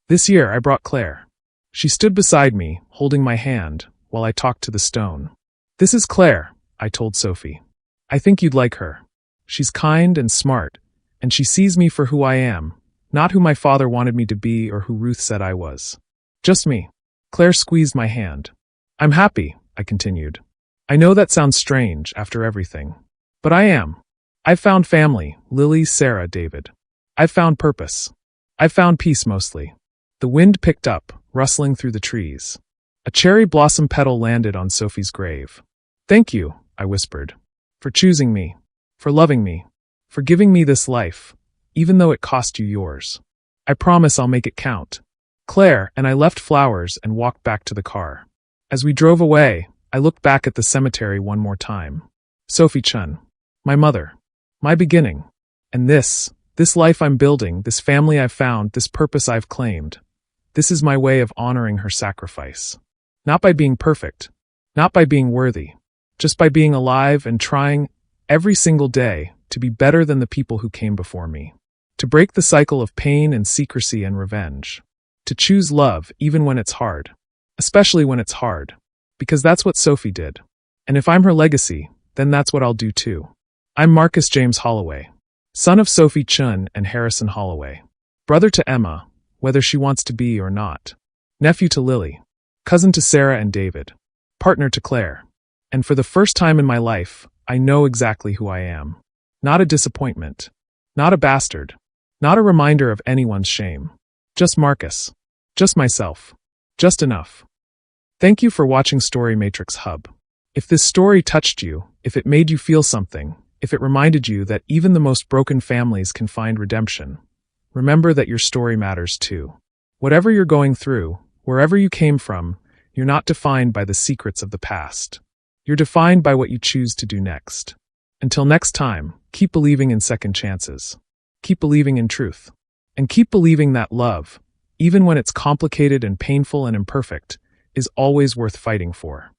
[SPEAKER 1] This year, I brought Claire. She stood beside me, holding my hand, while I talked to the stone. This is Claire, I told Sophie. I think you'd like her. She's kind and smart, and she sees me for who I am, not who my father wanted me to be or who Ruth said I was. Just me. Claire squeezed my hand. I'm happy, I continued. I know that sounds strange after everything. But I am. I've found family, Lily, Sarah, David. I've found purpose. I've found peace mostly. The wind picked up, rustling through the trees. A cherry blossom petal landed on Sophie's grave. Thank you, I whispered. For choosing me. For loving me. For giving me this life, even though it cost you yours. I promise I'll make it count. Claire and I left flowers and walked back to the car. As we drove away, I looked back at the cemetery one more time. Sophie Chun. My mother. My beginning. And this life I'm building, this family I've found, this purpose I've claimed. This is my way of honoring her sacrifice. Not by being perfect. Not by being worthy. Just by being alive and trying, every single day, to be better than the people who came before me. To break the cycle of pain and secrecy and revenge. To choose love even when it's hard. Especially when it's hard. Because that's what Sophie did. And if I'm her legacy, then that's what I'll do too. I'm Marcus James Holloway. Son of Sophie Chun and Harrison Holloway. Brother to Emma, whether she wants to be or not. Nephew to Lily. Cousin to Sarah and David. Partner to Claire. And for the first time in my life, I know exactly who I am. Not a disappointment. Not a bastard. Not a reminder of anyone's shame. Just Marcus. Just myself. Just enough. Thank you for watching Story Matrix Hub. If this story touched you, if it made you feel something, if it reminded you that even the most broken families can find redemption, remember that your story matters too. Whatever you're going through, wherever you came from, you're not defined by the secrets of the past. You're defined by what you choose to do next. Until next time, keep believing in second chances. Keep believing in truth. And keep believing that love, even when it's complicated and painful and imperfect, is always worth fighting for.